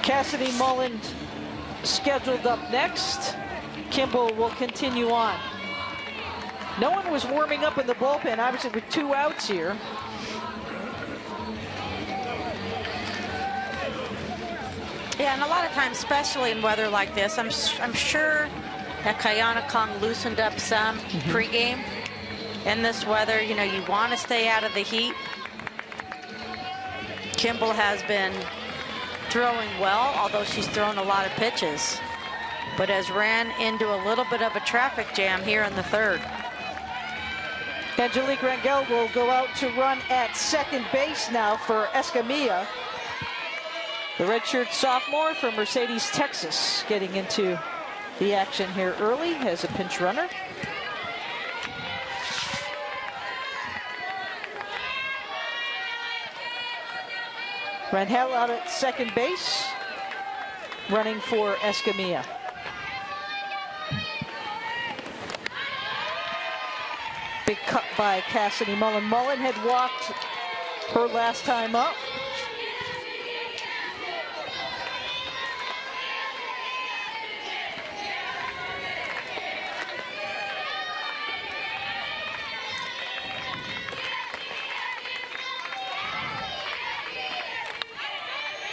Cassidy Mullen scheduled up next. Kimball will continue on. No one was warming up in the bullpen, obviously with 2 outs here. Yeah, and a lot of times, especially in weather like this, I'm sure that Kayana Kong loosened up some pregame. In this weather, you know, you want to stay out of the heat. Kimball has been throwing well, although she's thrown a lot of pitches, but has ran into a little bit of a traffic jam here in the 3rd. Angelique Rangel will go out to run at second base now for Escamilla. The redshirt sophomore from Mercedes, Texas, getting into the action here early as a pinch runner. Rangel out at second base, running for Escamilla. Big cut by Cassidy Mullen. Mullen had walked her last time up.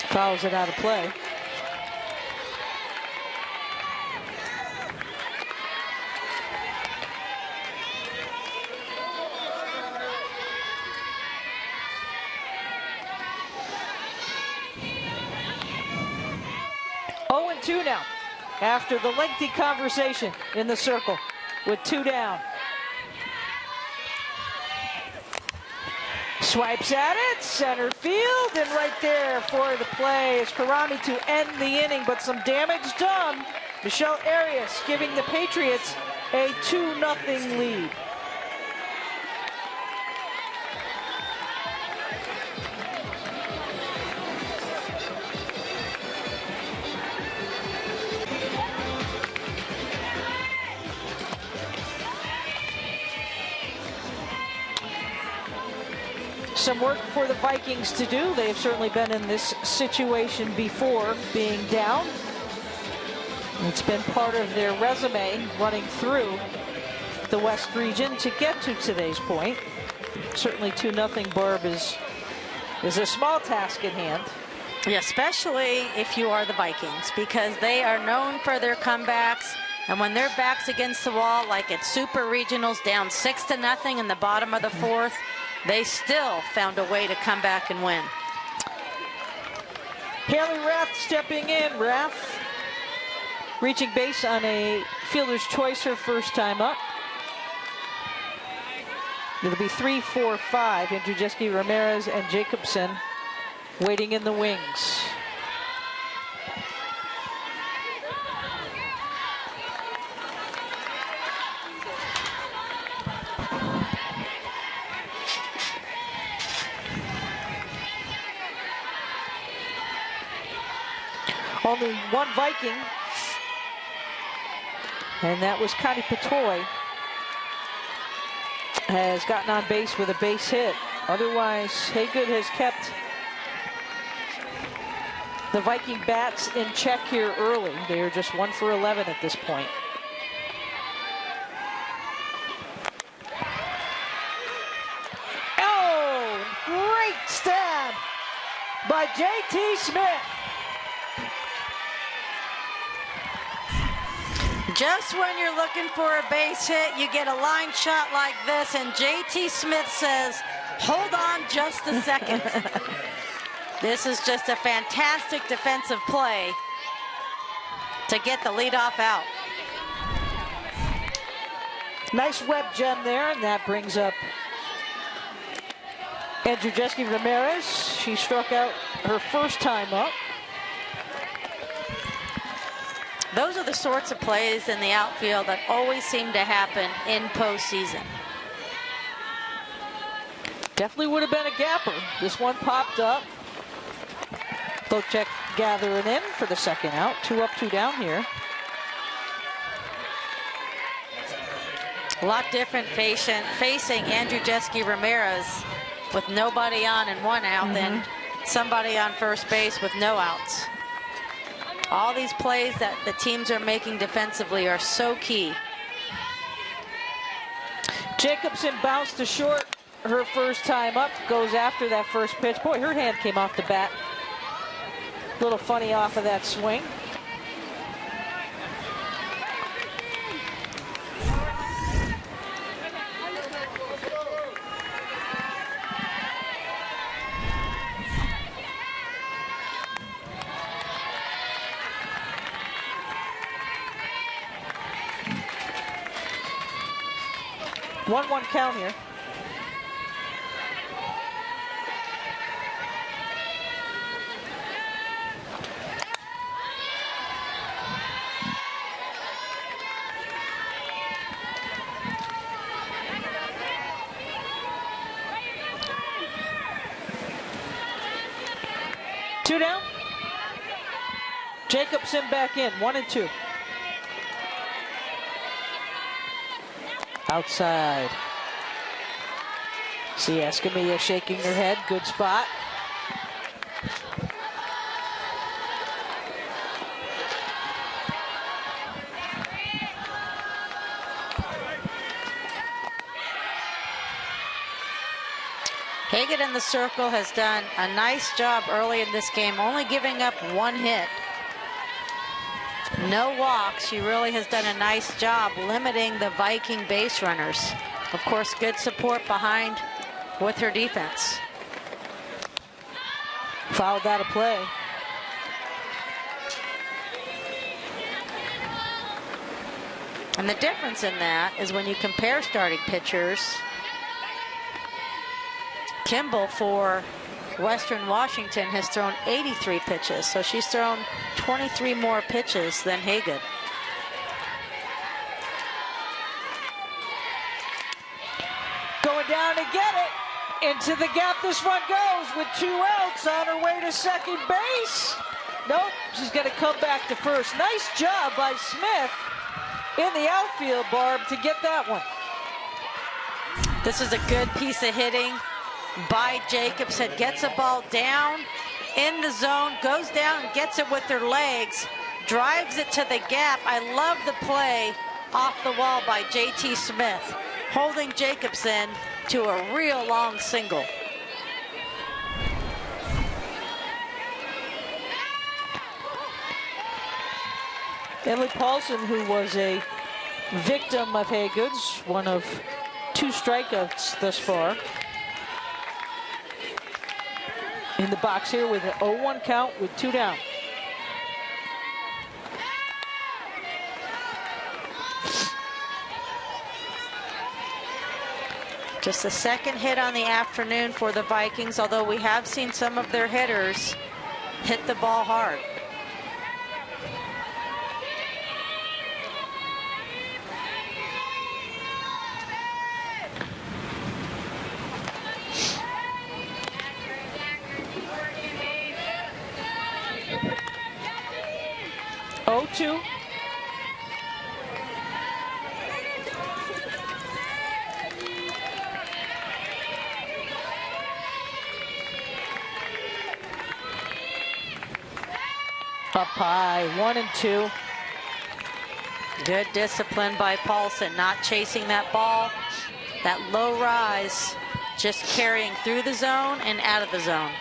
Fouls it out of play. Oh, and 2 now after the lengthy conversation in the circle with 2 down. Swipes at it, center field, and right there for the play is Karami to end the inning, but some damage done. Michelle Arias giving the Patriots a 2-0 lead. Some work for the Vikings to do. They have certainly been in this situation before, being down. It's been part of their resume running through the West region to get to today's point. Certainly 2-0, Barb, is a small task at hand. Yeah, especially if you are the Vikings, because they are known for their comebacks. And when their back's against the wall, like at Super Regionals, down 6-0 in the bottom of the fourth, they still found a way to come back and win. Haley Rath stepping in. Rath reaching base on a fielder's choice her first time up. It'll be 3-4-5. Andrzejewski, Ramirez, and Jacobson waiting in the wings. Only one Viking, and that was Connie Patoy, has gotten on base with a base hit. Otherwise, Haygood has kept the Viking bats in check here early. They are just 1 for 11 at this point. Oh, great stab by J.T. Smith. Just when you're looking for a base hit, you get a line shot like this, and J.T. Smith says, hold on just a second. This is just a fantastic defensive play to get the leadoff out. Nice web gem there, and that brings up Andrzejewski Ramirez. She struck out her first time up. Those are the sorts of plays in the outfield that always seem to happen in postseason. Definitely would have been a gapper. This one popped up. Bocek gathering in for the second out. 2 up, 2 down here. A lot different facing Andrzejewski Ramirez with nobody on and 1 out than somebody on first base with no outs. All these plays that the teams are making defensively are so key. Jacobson bounced to short her first time up, goes after that first pitch. Boy, her hand came off the bat. A little funny off of that swing. One count here. Two down. Jacobson back in, 1-2. Outside. See Escamilla shaking her head. Good spot. Hagan in the circle has done a nice job early in this game, only giving up 1 hit. No walks. She really has done a nice job limiting the Viking base runners. Of course, good support behind with her defense. Fouled out of play. And the difference in that is when you compare starting pitchers, Kimball for Western Washington has thrown 83 pitches, so she's thrown 23 more pitches than Haygood. Going down to get it. Into the gap this one goes with 2 outs on her way to second base. Nope, she's going to come back to first. Nice job by Smith in the outfield, Barb, to get that one. This is a good piece of hitting by Jacobson. Gets a ball down in the zone, goes down and gets it with her legs. drives it to the gap. I love the play off the wall by J.T. Smith, holding Jacobson to a real long single. Emily Paulson, who was a victim of Haygood's, one of 2 strikeouts thus far. In the box here with an 0-1 count with 2 down. Just the second hit on the afternoon for the Vikings, although we have seen some of their hitters hit the ball hard. Two. Up high, 1 and 2. Good discipline by Paulson, not chasing that ball, that low rise, just carrying through the zone and out of the zone.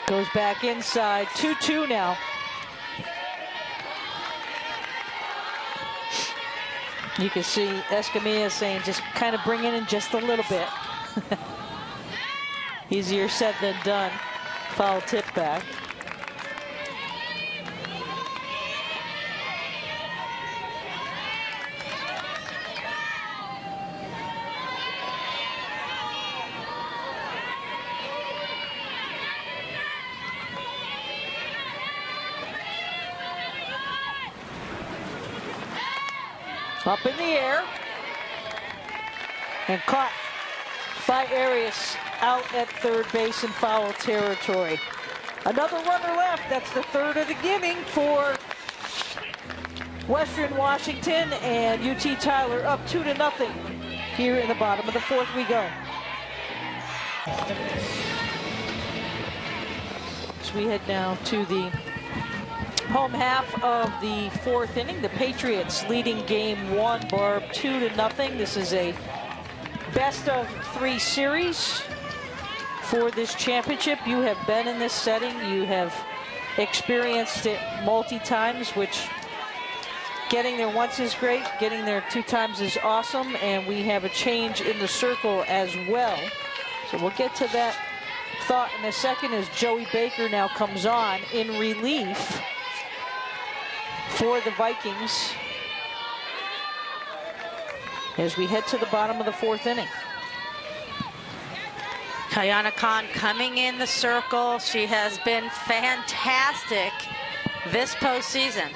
Goes back inside, 2-2 now. You can see Escamilla saying just kind of bring it in just a little bit. Easier said than done. Foul tip back. Up in the air and caught by Arias out at third base in foul territory. Another runner left. That's the third of the inning for Western Washington, and UT Tyler up 2-0 here in the bottom of the 4th we go. So we head now to the home half of the 4th inning. The Patriots leading game 1, Barb, 2-0. This is a best-of-3 series for this championship. You have been in this setting. You have experienced it multi-times, which getting there once is great. Getting there 2 times is awesome. And we have a change in the circle as well. So we'll get to that thought in a second as Joey Baker now comes on in relief for the Vikings as we head to the bottom of the 4th inning. Kayana Khan coming in the circle. She has been fantastic this postseason.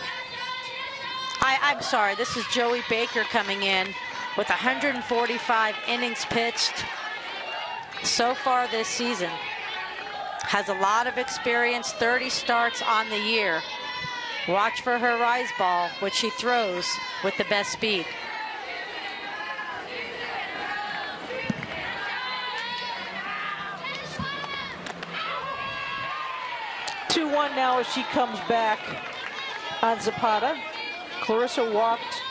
I'm sorry, this is Joey Baker coming in with 145 innings pitched so far this season. Has a lot of experience, 30 starts on the year. Watch for her rise ball, which she throws with the best speed. Now as she comes back on Zapata. Clarissa walked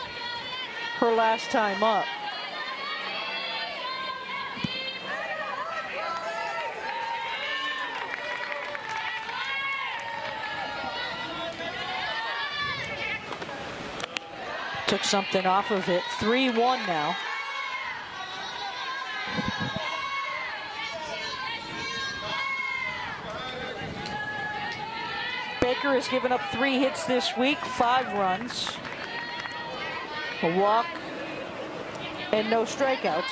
her last time up. Took something off of it. 3-1 now. Baker has given up 3 hits this week, 5 runs, a walk, and no strikeouts.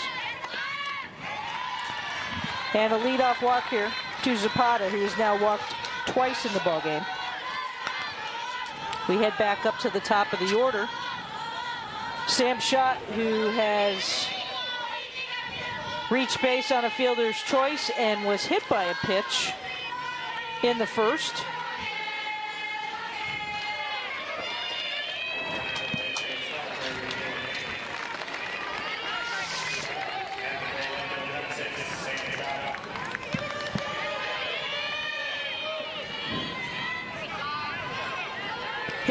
And a leadoff walk here to Zapata, who has now walked twice in the ballgame. We head back up to the top of the order. Sam Schott, who has reached base on a fielder's choice and was hit by a pitch in the first.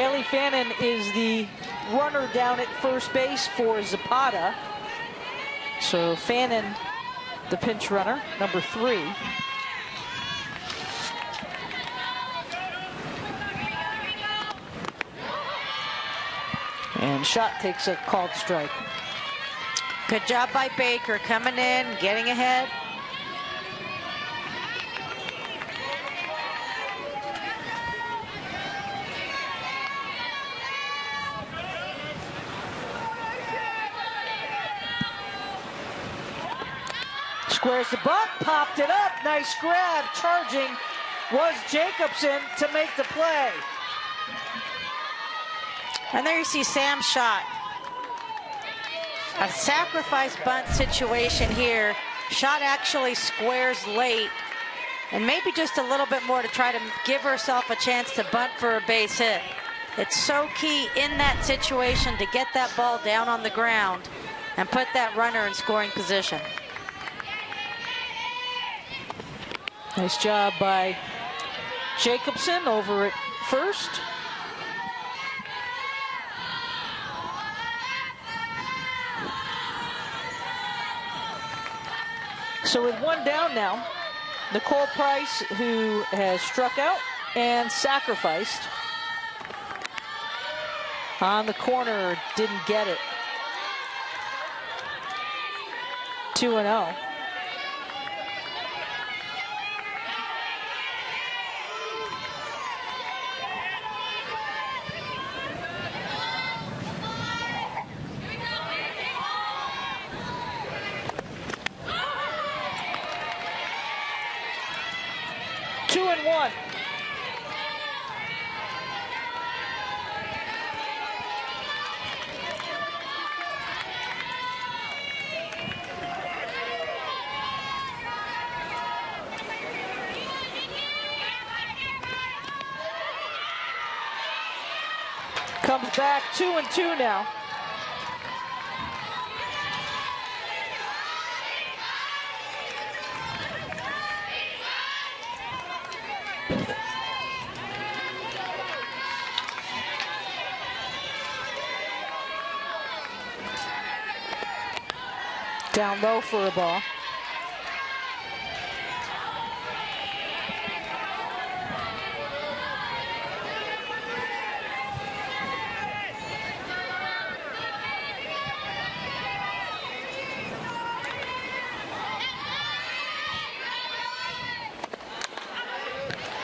Haley Fannin is the runner down at first base for Zapata. So Fannin, the pinch runner, number 3. And Schott takes a called strike. Good job by Baker coming in, getting ahead. Squares the butt, popped it up, nice grab. Charging was Jacobson to make the play. And there you see Sam Schott. A sacrifice bunt situation here. Schott actually squares late, and maybe just a little bit more to try to give herself a chance to bunt for a base hit. It's so key in that situation to get that ball down on the ground and put that runner in scoring position. Nice job by Jacobson over at first. So with one down now, Nicole Price, who has struck out and sacrificed. On the corner, didn't get it. 2-0. Comes back 2-2 now. Down low for a ball.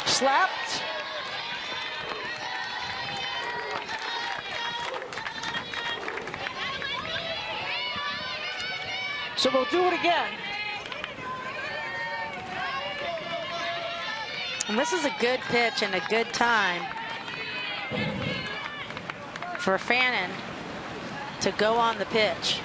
Slapped. So we'll do it again. And this is a good pitch and a good time for Fannin to go on the pitch.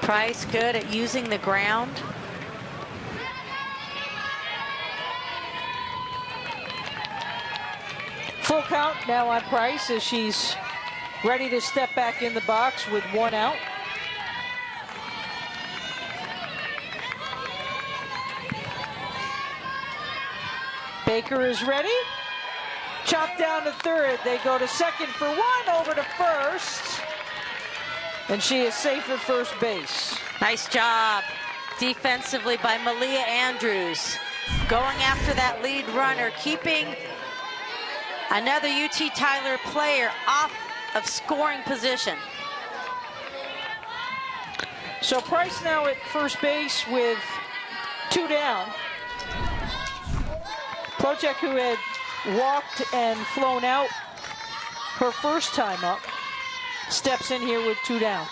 Price good at using the ground. Full count now on Price as she's ready to step back in the box with one out. Baker is ready. Chopped down to third. They go to second for one, over to first. And she is safe at first base. Nice job defensively by Malia Andrews. Going after that lead runner, keeping another UT Tyler player off of scoring position. So Price now at first base with 2 down. Plojek, who had walked and flown out her first time up, steps in here with 2 down.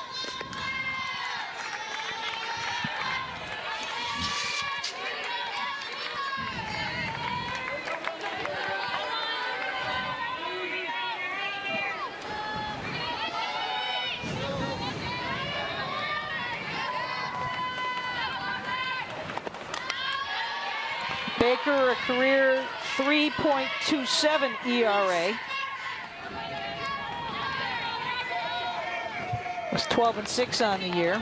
Baker, a career 3.27 ERA. Was 12-6 on the year,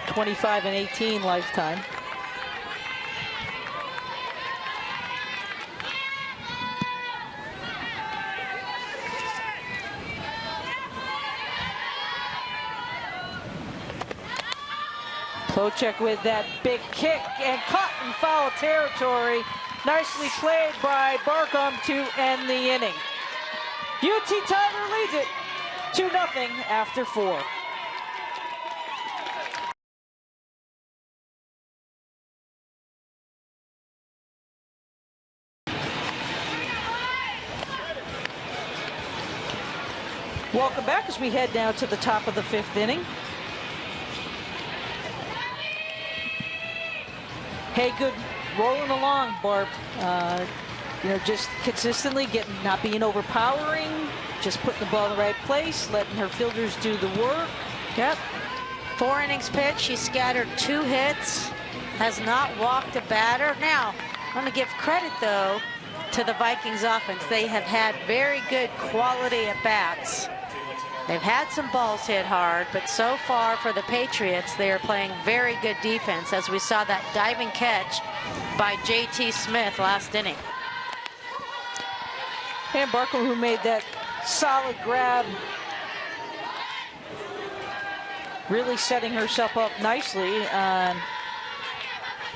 25-18 lifetime. Plocek with that big kick and caught in foul territory. Nicely played by Barkham to end the inning. UT Tyler leads it 2-0 after 4. Welcome back as we head now to the top of the 5th inning. Haygood rolling along, Barb. Just consistently not being overpowering, just putting the ball in the right place, letting her fielders do the work. Yep. 4 innings pitched. She scattered 2 hits, has not walked a batter. Now, I'm going to give credit, though, to the Vikings offense. They have had very good quality at bats. They've had some balls hit hard, but so far for the Patriots, they are playing very good defense, as we saw that diving catch by J.T. Smith last inning. And Barkley, who made that solid grab, really setting herself up nicely.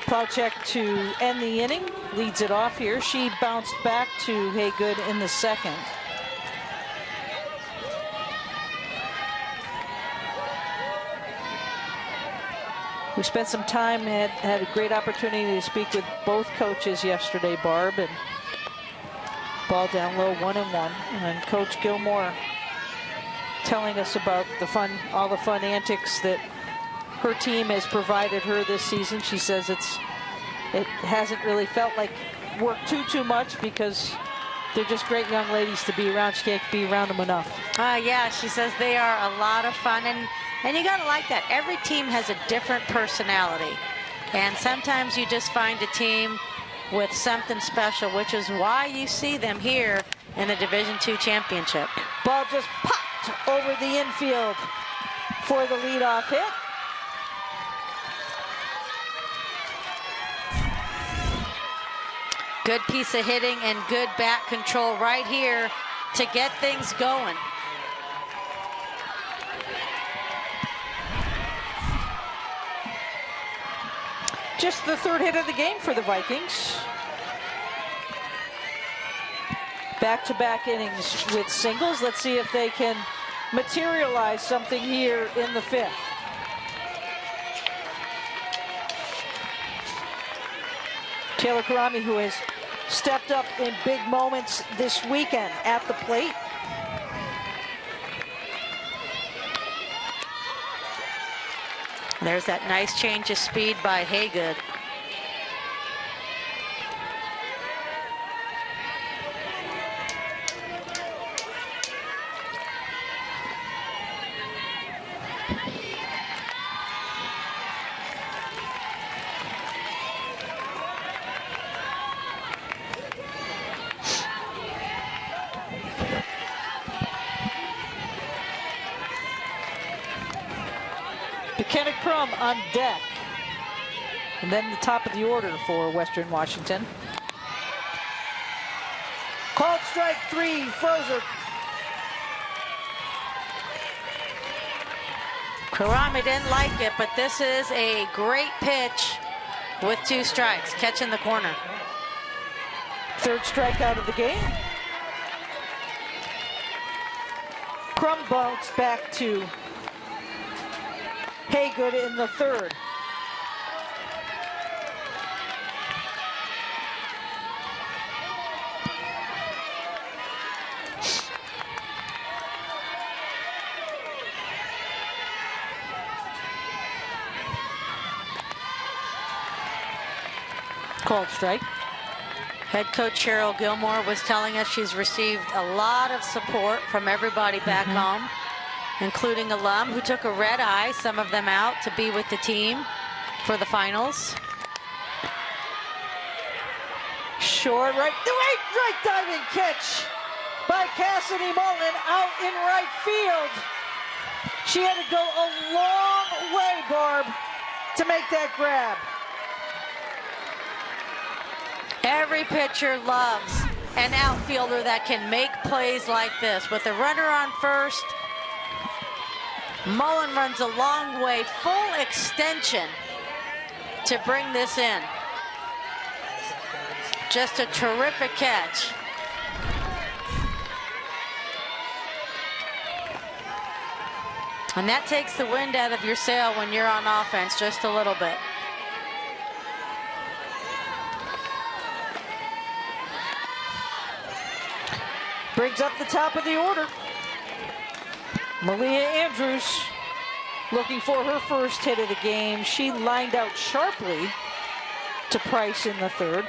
Plowcheck to end the inning, leads it off here. She bounced back to Haygood in the 2nd. We spent some time, had a great opportunity to speak with both coaches yesterday, Barb, and ball down low, 1-1. And Coach Gilmore telling us about all the fun antics that her team has provided her this season. She says it hasn't really felt like work too much because they're just great young ladies to be around. She can't be around them enough. Yeah, she says they are a lot of fun, and you gotta like that. Every team has a different personality, and sometimes you just find a team with something special, which is why you see them here in the Division II championship. Ball just popped over the infield for the leadoff hit. Good piece of hitting and good bat control right here to get things going. Just the 3rd hit of the game for the Vikings. Back-to-back innings with singles. Let's see if they can materialize something here in the 5th. Taylor Karami, who has stepped up in big moments this weekend at the plate. There's that nice change of speed by Haygood. Buchanan Crum on deck. And then the top of the order for Western Washington. Called strike 3, Frozer. Karami didn't like it, but this is a great pitch with 2 strikes, catching the corner. 3rd strikeout of the game. Crum bounced back to Haygood in the 3rd. Called strike. Head coach Cheryl Gilmore was telling us she's received a lot of support from everybody back home, including alum who took a red eye, some of them out to be with the team for the finals. Short right diving catch by Cassidy Mullen out in right field. She had to go a long way, Barb, to make that grab. Every pitcher loves an outfielder that can make plays like this. With a runner on first, Mullen runs a long way, full extension to bring this in. Just a terrific catch. And that takes the wind out of your sail when you're on offense just a little bit. Brings up the top of the order. Malia Andrews looking for her first hit of the game. She lined out sharply to Price in the third.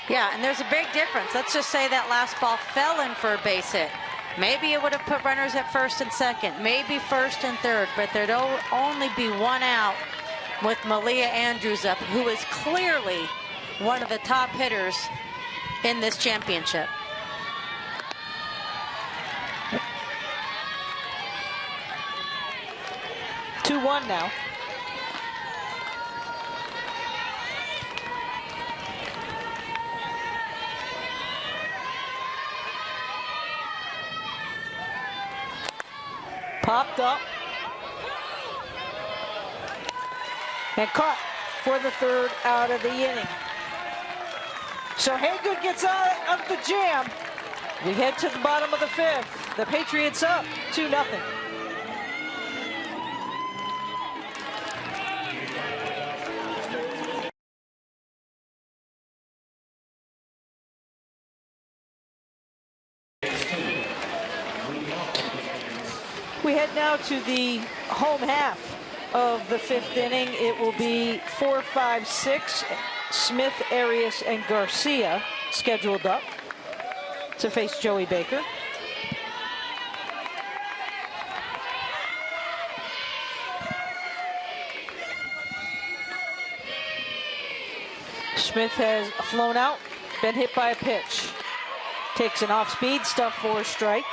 Yeah, and there's a big difference. Let's just say that last ball fell in for a base hit. Maybe it would have put runners at first and second, maybe first and third, but there'd only be one out with Malia Andrews up, who is clearly one of the top hitters in this championship. Two 2-1 now. Popped up. And caught for the third out of the inning. So Haygood gets out of the jam. We head to the bottom of the fifth. The Patriots up 2-0. We head now to the home half of the fifth inning. It will be 4, 5, 6. Smith, Arias, and Garcia scheduled up to face Joey Baker. Smith has flown out, been hit by a pitch. Takes an off-speed, stuff for a strike.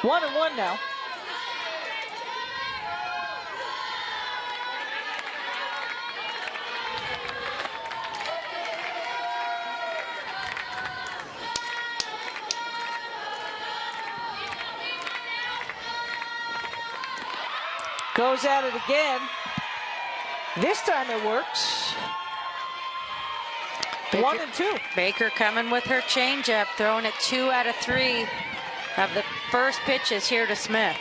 One and one now. Goes at it again. This time it works. Baker, 1 and 2. Baker coming with her changeup, throwing it 2 out of 3 of the first pitches here to Smith.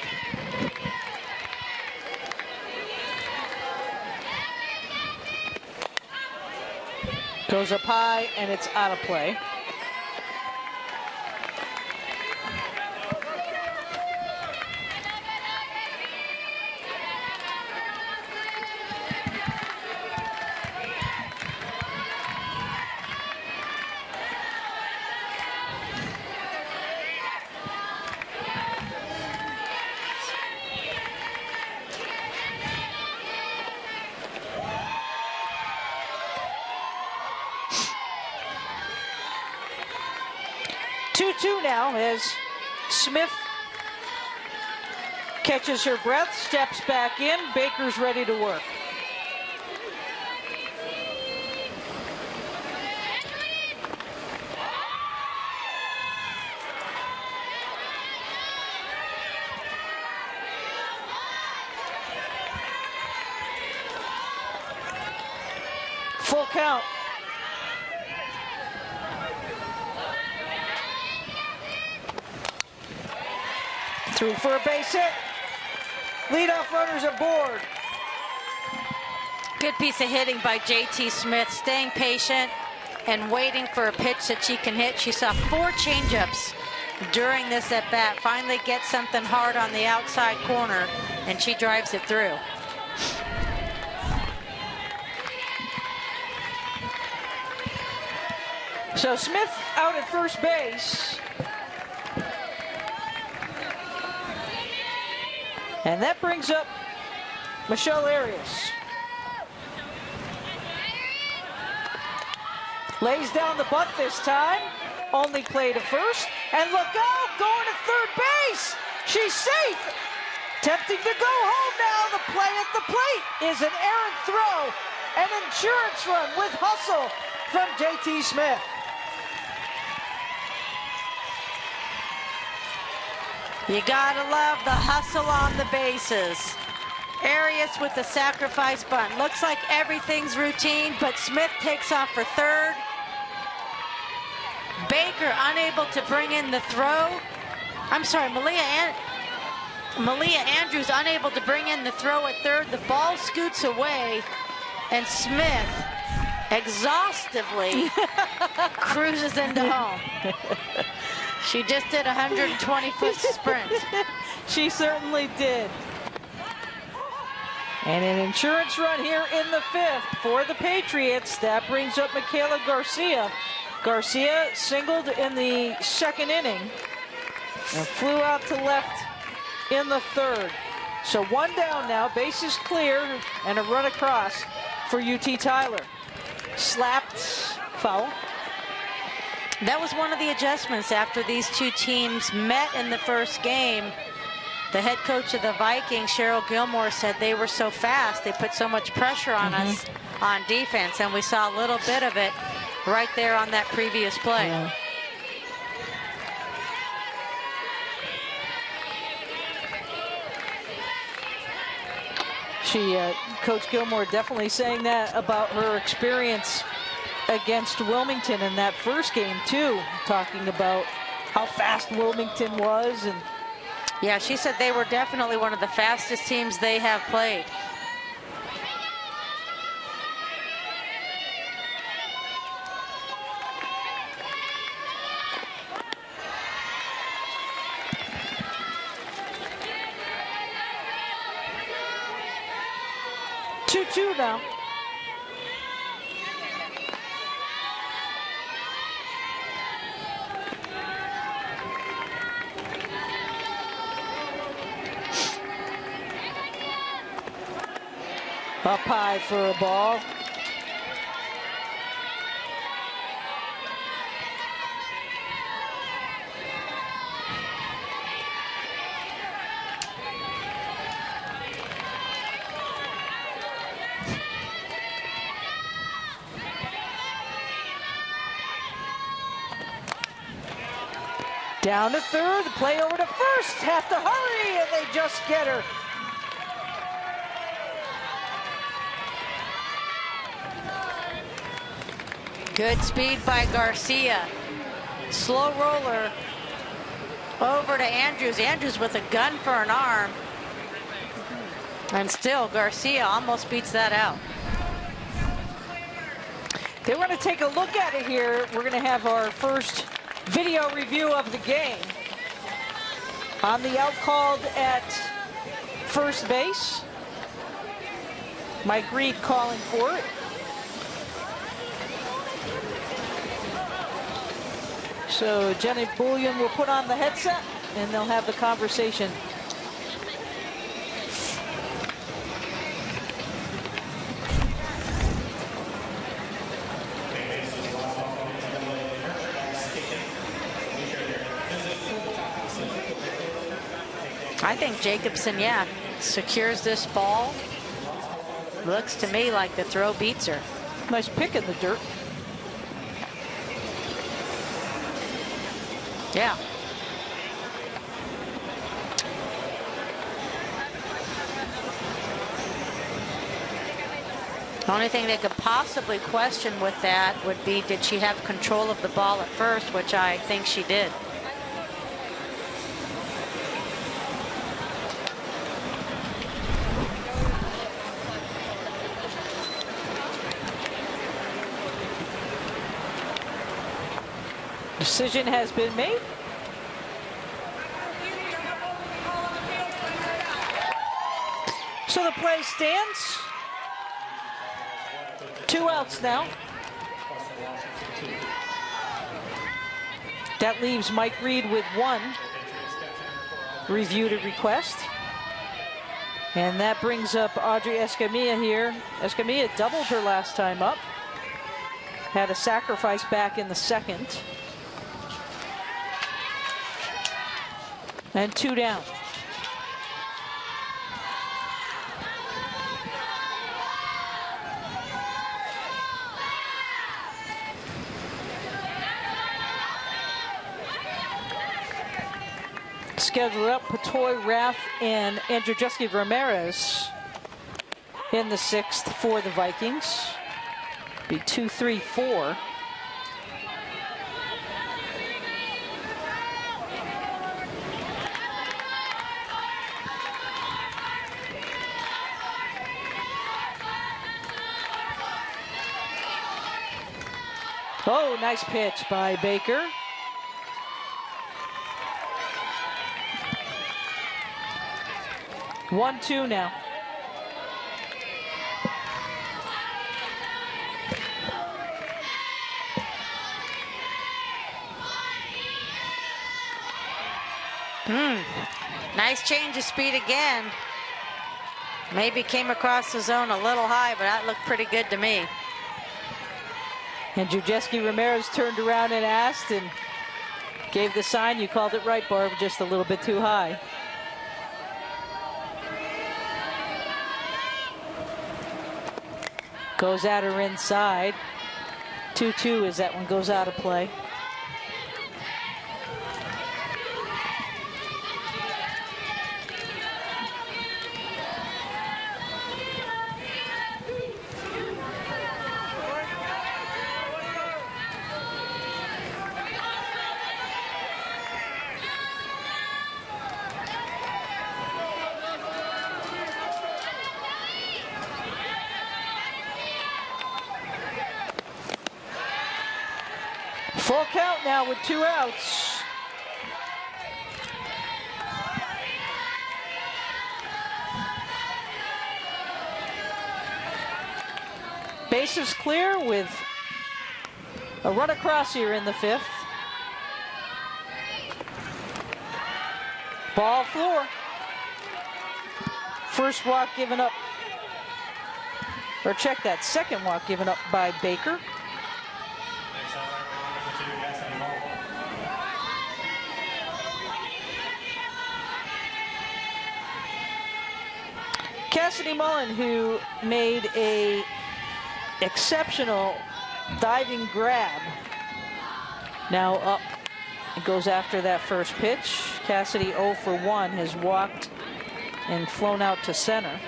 Goes up high and it's out of play. Now as Smith catches her breath, steps back in. Baker's ready to work. Full count. Through for a base hit. Leadoff runners aboard. Good piece of hitting by JT Smith, staying patient and waiting for a pitch that she can hit. She saw 4 changeups during this at bat. Finally gets something hard on the outside corner, and she drives it through. So Smith out at first base. And that brings up Michelle Arias. Lays down the bunt this time. Only play to first. And look out, going to third base. She's safe. Tempting to go home now. The play at the plate is an errant throw. An insurance run with hustle from J.T. Smith. You gotta love the hustle on the bases. Arias with the sacrifice bunt. Looks like everything's routine, but Smith takes off for third. Baker unable to bring in the throw. I'm sorry, Malia Andrews unable to bring in the throw at third. The ball scoots away, and Smith exhaustively cruises into home. She just did a 120-foot sprint. She certainly did. And an insurance run here in the fifth for the Patriots. That brings up Michaela Garcia. Garcia singled in the second inning and flew out to left in the third. So one down now, bases clear, and a run across for UT Tyler. Slapped, foul. That was one of the adjustments after these two teams met in the first game. The head coach of the Vikings, Cheryl Gilmore, said they were so fast, they put so much pressure on us on defense, and we saw a little bit of it right there on that previous play. Yeah. Coach Gilmore definitely saying that about her experience against Wilmington in that first game too, talking about how fast Wilmington was. And yeah, she said they were definitely one of the fastest teams they have played. Two now. Up high for a ball. Down to third, play over to first, have to hurry, and they just get her. Good speed by Garcia. Slow roller over to Andrews. Andrews with a gun for an arm. And still, Garcia almost beats that out. They want to take a look at it here. We're going to have our first video review of the game. On the out called at first base. Mike Reed calling for it. So Jenny Bullion will put on the headset and they'll have the conversation. I think Jacobson, yeah, secures this ball. Looks to me like the throw beats her. Nice pick in the dirt. Yeah. The only thing they could possibly question with that would be, did she have control of the ball at first, which I think she did. Decision has been made. So the play stands. 2 outs now. That leaves Mike Reed with 1 review to request. And that brings up Audrey Escamilla here. Escamilla doubled her last time up. Had a sacrifice back in the second. And 2 down. Scheduled up, Patoy, Raff, and Andrzejewski Ramirez in the 6th for the Vikings. Be 2, 3, 4. Oh, nice pitch by Baker. One, 2 now. Nice change of speed again. Maybe came across the zone a little high, but that looked pretty good to me. And Andrzejewski Ramirez turned around and asked and gave the sign. You called it right, Barb, just a little bit too high. Goes at her inside. 2-2 as that one goes out of play. Full count now with 2 outs. Bases clear with a run across here in the 5th. Ball floor. First walk given up, or check that, second walk given up by Baker. Cassidy Mullen, who made a exceptional diving grab, now up and goes after that first pitch. Cassidy 0 for 1 has walked and flown out to center.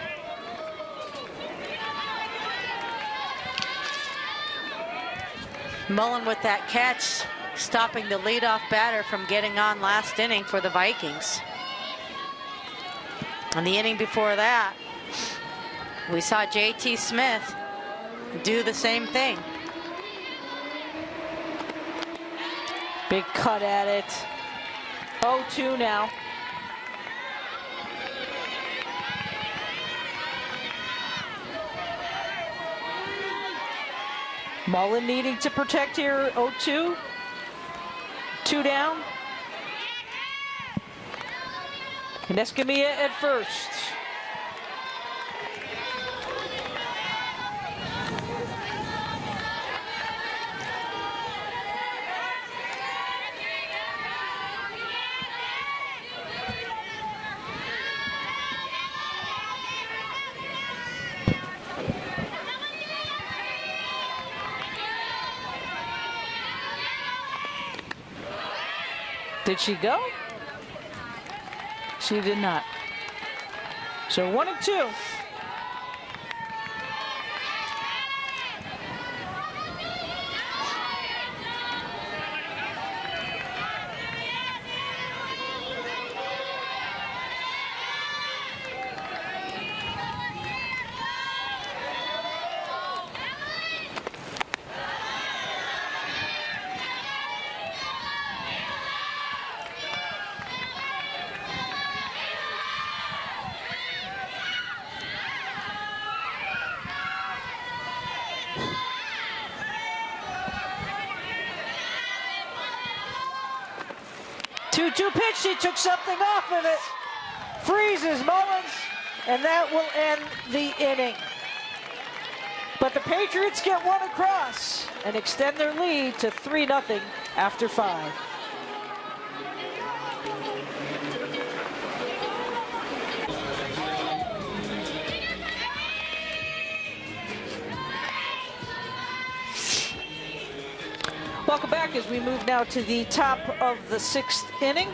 Mullen with that catch, stopping the leadoff batter from getting on last inning for the Vikings. And the inning before that, we saw J.T. Smith do the same thing. Big cut at it. 0-2 now. Mullen needing to protect here. 0-2. 2 down. And Escamilla at first. Did she go? She did not. So 1-2. 2-2 pitch. She took something off of it. Freezes Mullins, and that will end the inning. But the Patriots get one across and extend their lead to 3-0 after 5. Welcome back as we move now to the top of the 6th inning.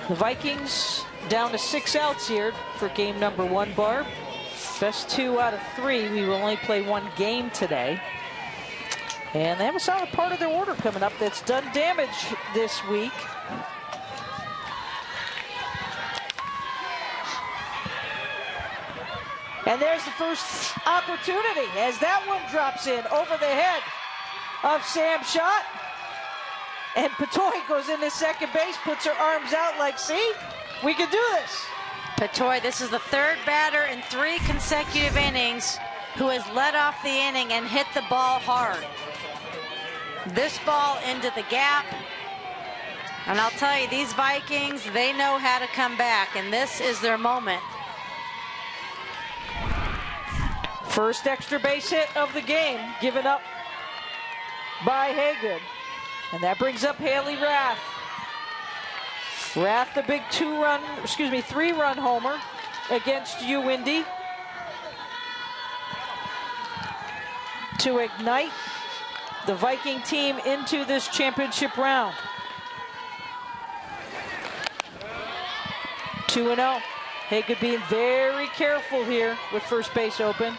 The Vikings down to 6 outs here for game number 1, Barb. Best 2 out of 3. We will only play 1 game today. And they have a solid part of their order coming up that's done damage this week. And there's the first opportunity as that one drops in over the head of Sam Schott. And Patoy goes into second base, puts her arms out like, see, we can do this. Patoy, this is the 3rd batter in 3 consecutive innings who has led off the inning and hit the ball hard. This ball into the gap. And I'll tell you, these Vikings, they know how to come back, and this is their moment. First extra base hit of the game given up by Haygood. And that brings up Haley Rath. Rath, the big 3-run homer against UIndy to ignite the Viking team into this championship round. 2-0. Haygood being very careful here with first base open.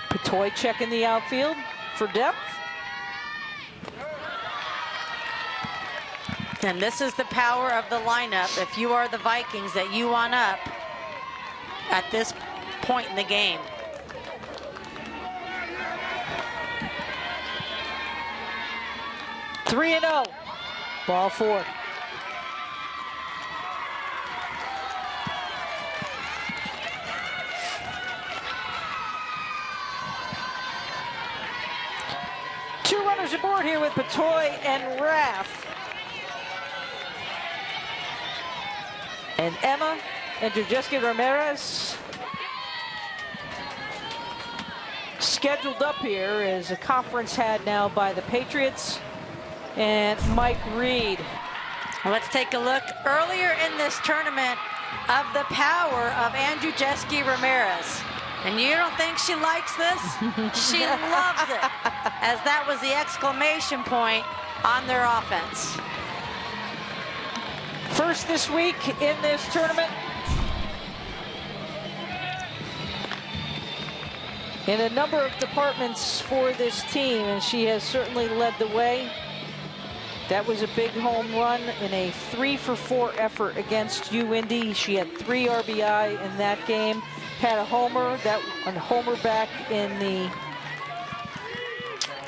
Patoy checking the outfield for depth. And this is the power of the lineup. If you are the Vikings, that you want up at this point in the game. Three and 0. Ball 4. Two runners aboard here with Patoy and Rath. And Emma and Andrzejewski Ramirez scheduled up here as a conference had now by the Patriots and Mike Reed. Let's take a look earlier in this tournament of the power of Andrzejewski Ramirez. And you don't think she likes this? She loves it, as that was the exclamation point on their offense. First this week in this tournament. In a number of departments for this team, and she has certainly led the way. That was a big home run in a 3-for-4 effort against UIndy. She had 3 RBI in that game. Had a homer back in the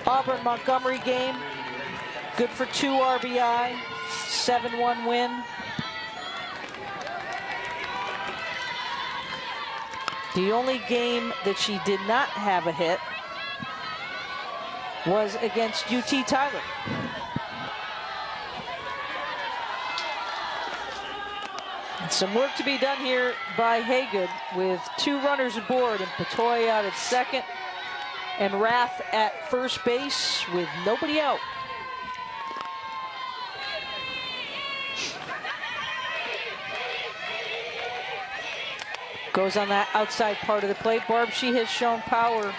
Auburn-Montgomery game. Good for 2 RBI, 7-1 win. The only game that she did not have a hit was against UT Tyler. Some work to be done here by Haygood with 2 runners aboard and Patoy out at second and Rath at first base with nobody out. Goes on that outside part of the plate. Barb, she has shown power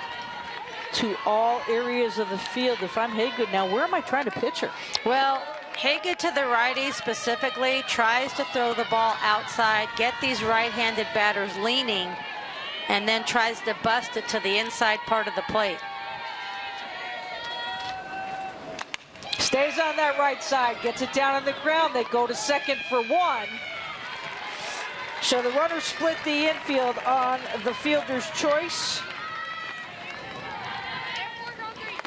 to all areas of the field. If I'm Haygood now, where am I trying to pitch her? Well, Haygood to the righty specifically tries to throw the ball outside, get these right-handed batters leaning, and then tries to bust it to the inside part of the plate. Stays on that right side, gets it down on the ground. They go to second for 1. So the runners split the infield on the fielder's choice.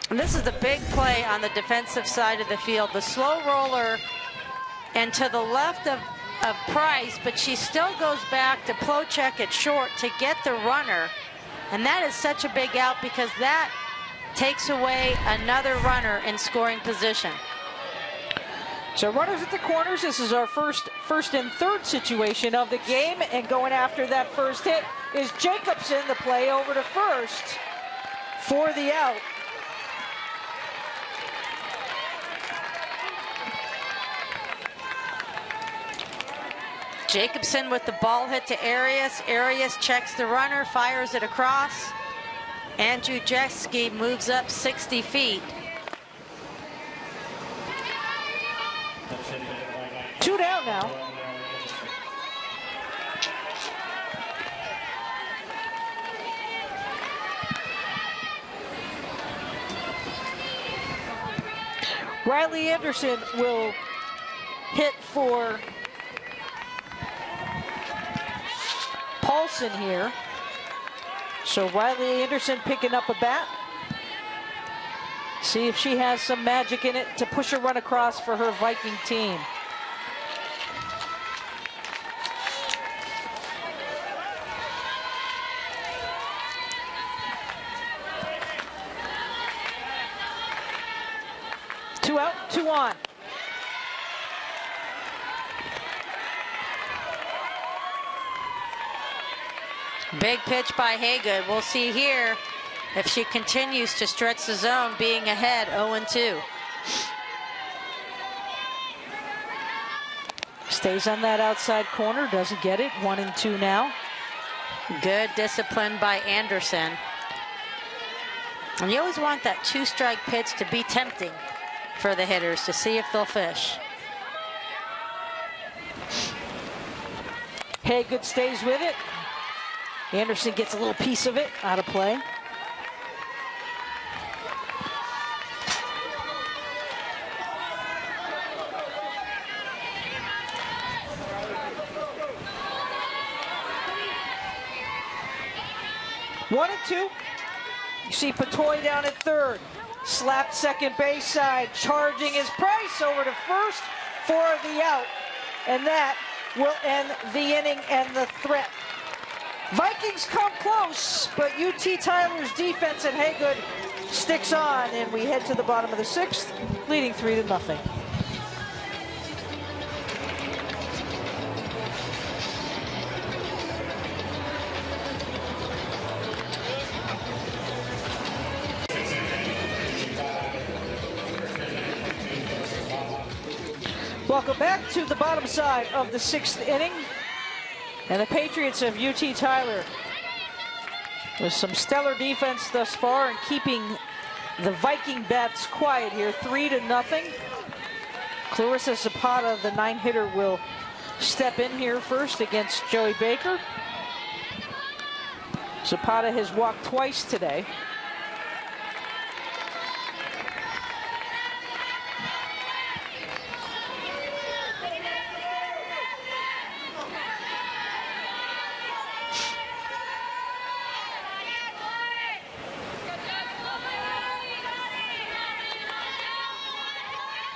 And this is the big play on the defensive side of the field. The slow roller and to the left of Price, but she still goes back to Plowcheck at short to get the runner And that is such a big out because that takes away another runner in scoring position. So runners at the corners. This is our first and third situation of the game. And going after that first hit is Jacobson. The play over to first for the out. Jacobson with the ball hit to Arias. Arias checks the runner, fires it across. Andrew Jeski moves up 60 feet. 2 down now. Riley Anderson will hit for Paulson here. So Riley Anderson picking up a bat. See if she has some magic in it to push a run across for her Viking team. Two out, 2 on. Big pitch by Haygood. We'll see here if she continues to stretch the zone, being ahead 0-2. Stays on that outside corner, doesn't get it. 1-2 now. Good discipline by Anderson. And you always want that 2-strike pitch to be tempting for the hitters to see if they'll fish. Haygood stays with it. Anderson gets a little piece of it out of play. One and two. You see Patoy down at third. Slapped second base side. Charging his Price over to first for the out. And that will end the inning and the threat. Vikings come close, but UT Tyler's defense at Haygood sticks on, and we head to the bottom of the 6th, leading 3-0. Welcome back to the bottom side of the 6th inning. And the Patriots of UT Tyler with some stellar defense thus far and keeping the Viking bats quiet here, 3-0. Clarissa Zapata, the 9-hitter, will step in here first against Joey Baker. Zapata has walked twice today.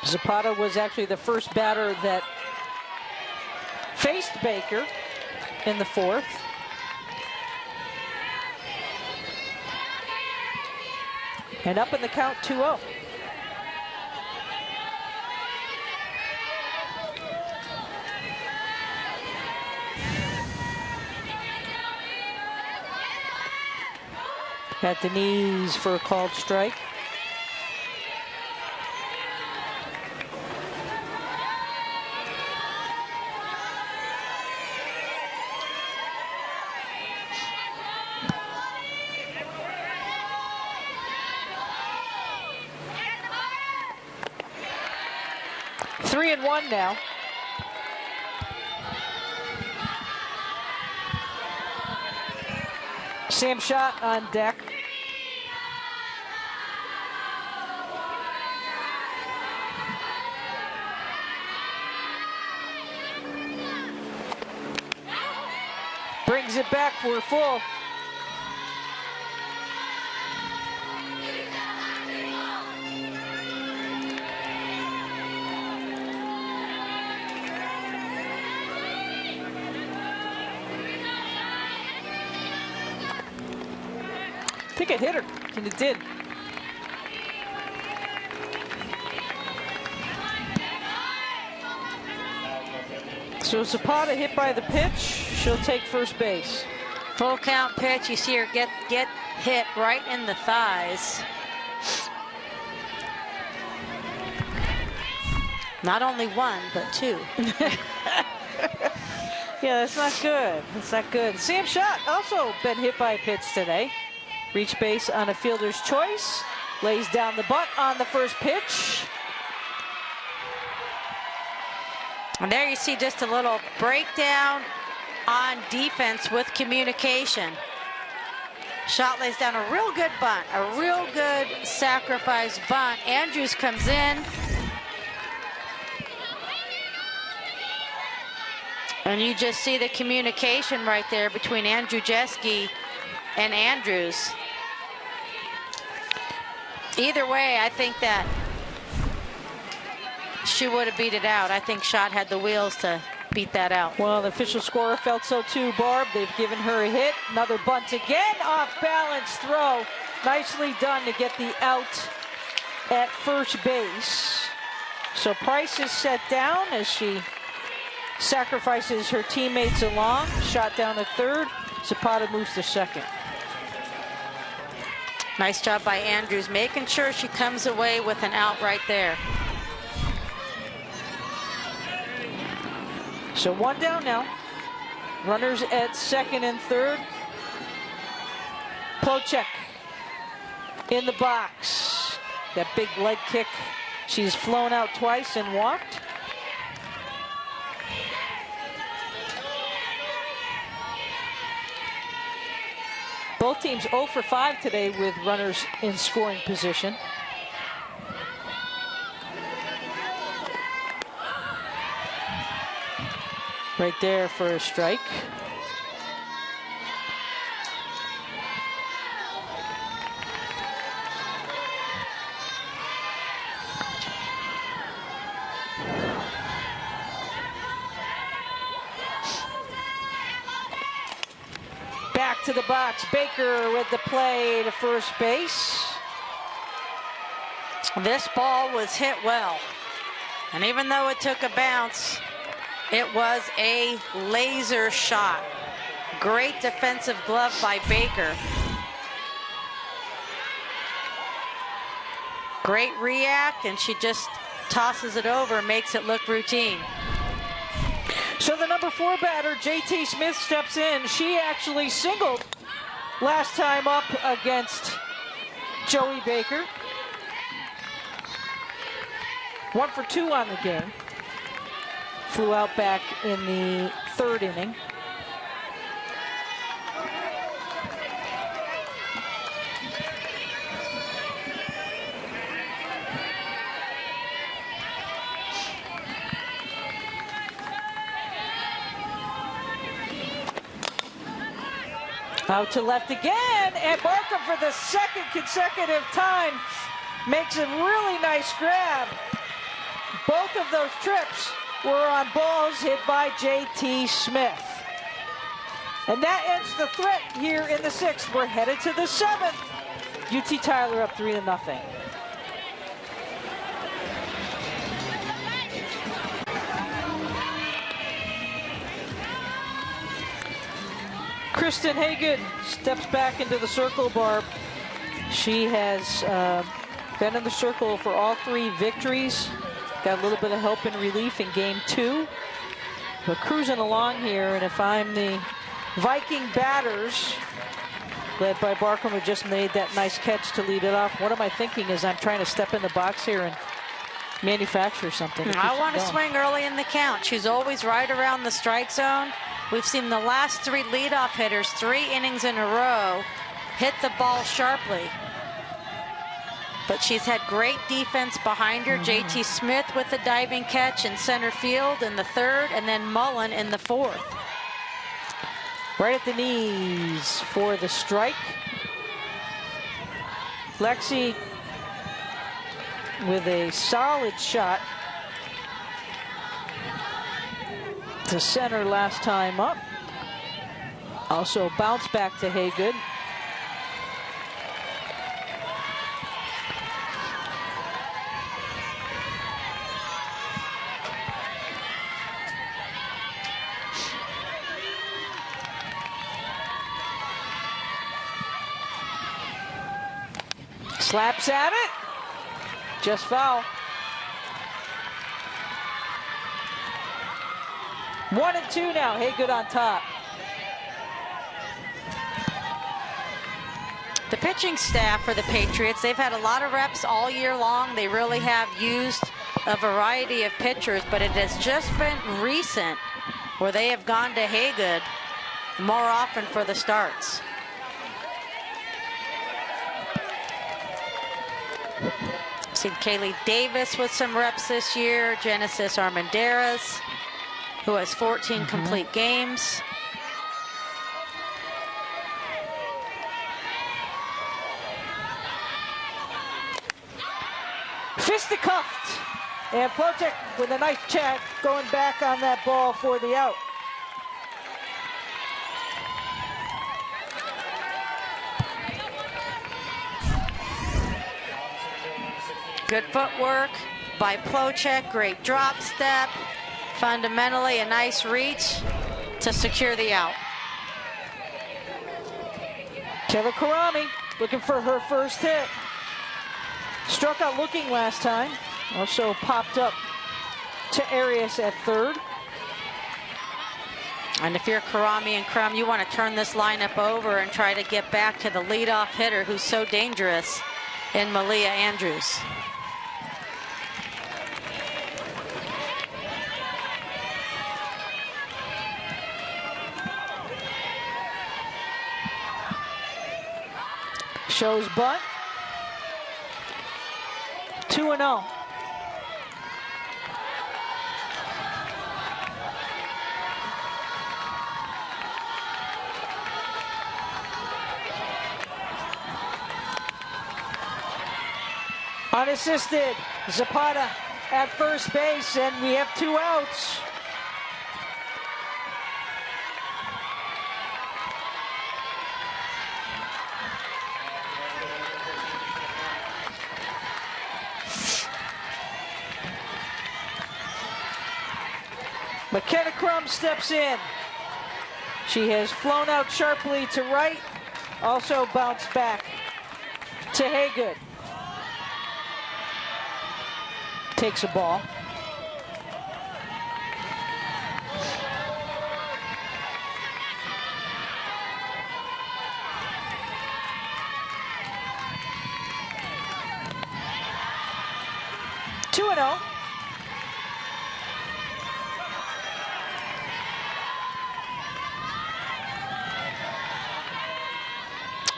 Zapata was actually the first batter that faced Baker in the 4th. And up in the count 2-0. At the knees for a called strike. Three and one now. Sam Schott on deck. Brings it back for full. think it hit her, and it did. So Zapata hit by the pitch. She'll take first base. Full count pitch. You see her get hit right in the thighs. Not only one, but two. Yeah, that's not good. That's not good. Sam Schott also been hit by a pitch today. Reach base on a fielder's choice. Lays down the butt on the first pitch. And there you see just a little breakdown on defense with communication. Schott lays down a real good bunt, a real good sacrifice bunt. Andrews comes in. And you just see the communication right there between Andrzejewski and Andrews. Either way, I think that she would have beat it out. I think Schott had the wheels to beat that out. Well, the official scorer felt so too, Barb. They've given her a hit. Another bunt again. Off balance throw. Nicely done to get the out at first base. So Price is set down as she sacrifices her teammates along. Shot down at third. Zapata moves to second. Nice job by Andrews, making sure she comes away with an out right there. So one down now. Runners at second and third. Plocek in the box. That big leg kick. She's flown out twice and walked. Both teams 0 for 5 today with runners in scoring position. Right there for a strike. Back to the box. Baker with the play to first base. This ball was hit well. And even though it took a bounce, it was a laser shot. Great defensive glove by Baker. Great react, and she just tosses it over, makes it look routine. So the number 4 batter, JT Smith, steps in. She actually singled last time up against Joey Baker. 1 for 2 on the game. Flew out back in the third inning. Out to left again, and Barkham for the second consecutive time makes a really nice grab. Both of those trips were on balls hit by JT Smith. And that ends the threat here in the 6th. We're headed to the 7th. UT Tyler up 3-0. Kristen Hagood steps back into the circle, Barb. She has been in the circle for all 3 victories. Got a little bit of help in relief in game 2. But cruising along here, and if I'm the Viking batters, led by Barkham, who just made that nice catch to lead it off, what am I thinking is I'm trying to step in the box here and manufacture something. I want to swing early in the count. She's always right around the strike zone. We've seen the last 3 leadoff hitters, 3 innings in a row, hit the ball sharply. But she's had great defense behind her. JT Smith with a diving catch in center field in the 3rd, and then Mullen in the 4th. Right at the knees for the strike. Lexi with a solid shot to center last time up. Also bounce back to Haygood. Slaps at it. Just foul. 1 and 2 now. Haygood on top. The pitching staff for the Patriots, they've had a lot of reps all year long. They really have used a variety of pitchers, but it has just been recent where they have gone to Haygood more often for the starts. Seen Kaylee Davis with some reps this year. Genesis Armendariz, who has 14 complete games. Fisticuffed. And Plotek with a nice check going back on that ball for the out. Good footwork by Plotek, great drop step. Fundamentally a nice reach to secure the out. Kayla Karami looking for her first hit. Struck out looking last time. Also popped up to Arias at third. And if you're Karami and Crum, you want to turn this lineup over and try to get back to the leadoff hitter who's so dangerous in Malia Andrews. Shows bunt. 2-0. Unassisted. Zapata at first base, and we have 2 outs. McKenna Crum steps in. She has flown out sharply to right, also bounced back to Haygood. Takes a ball. Two and 0.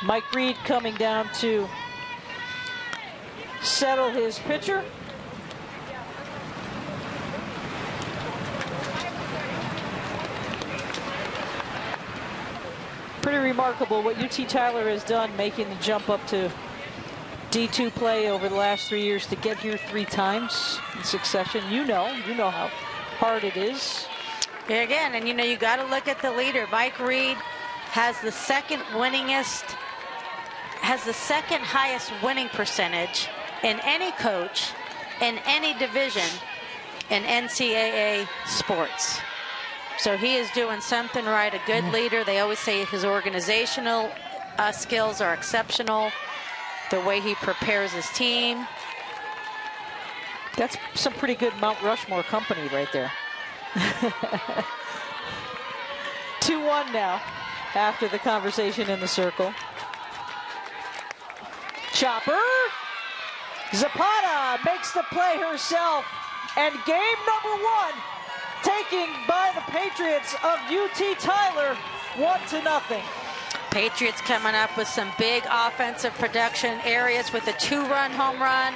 Mike Reed coming down to settle his pitcher. Pretty remarkable what UT Tyler has done, making the jump up to D2 play over the last 3 years to get here 3 times in succession. You know how hard it is. Yeah, again, and you got to look at the leader. Mike Reed has the second highest winning percentage in any coach in any division in NCAA sports. So he is doing something right, a good leader. They always say his organizational skills are exceptional, the way he prepares his team. That's some pretty good Mount Rushmore company right there. 2-1 now after the conversation in the circle. Chopper. Zapata makes the play herself. And game number 1 taking by the Patriots of UT Tyler 1-0. Patriots coming up with some big offensive production. Arias with a 2-run home run.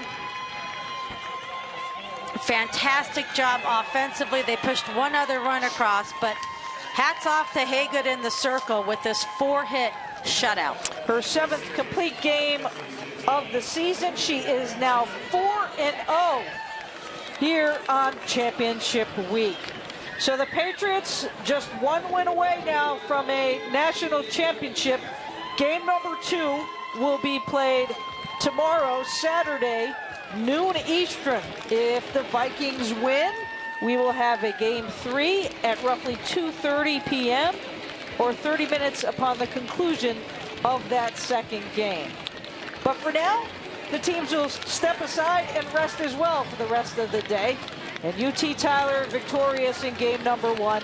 Fantastic job offensively. They pushed one other run across, but hats off to Haygood in the circle with this 4-hit shutout. Her 7th complete game of the season. She is now 4-0 here on championship week. So the Patriots just 1 win away now from a national championship. Game number 2 will be played tomorrow, Saturday, noon Eastern. If the Vikings win, we will have a game 3 at roughly 2:30 p.m. or 30 minutes upon the conclusion of that second game. But for now, the teams will step aside and rest as well for the rest of the day. And UT Tyler victorious in game number 1,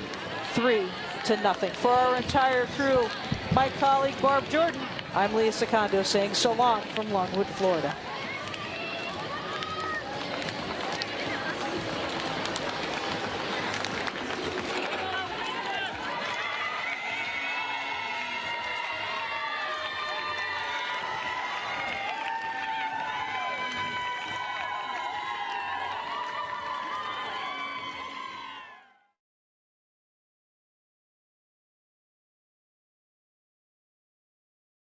3-0. For our entire crew, my colleague Barb Jordan, I'm Leah Secondo saying so long from Longwood, Florida.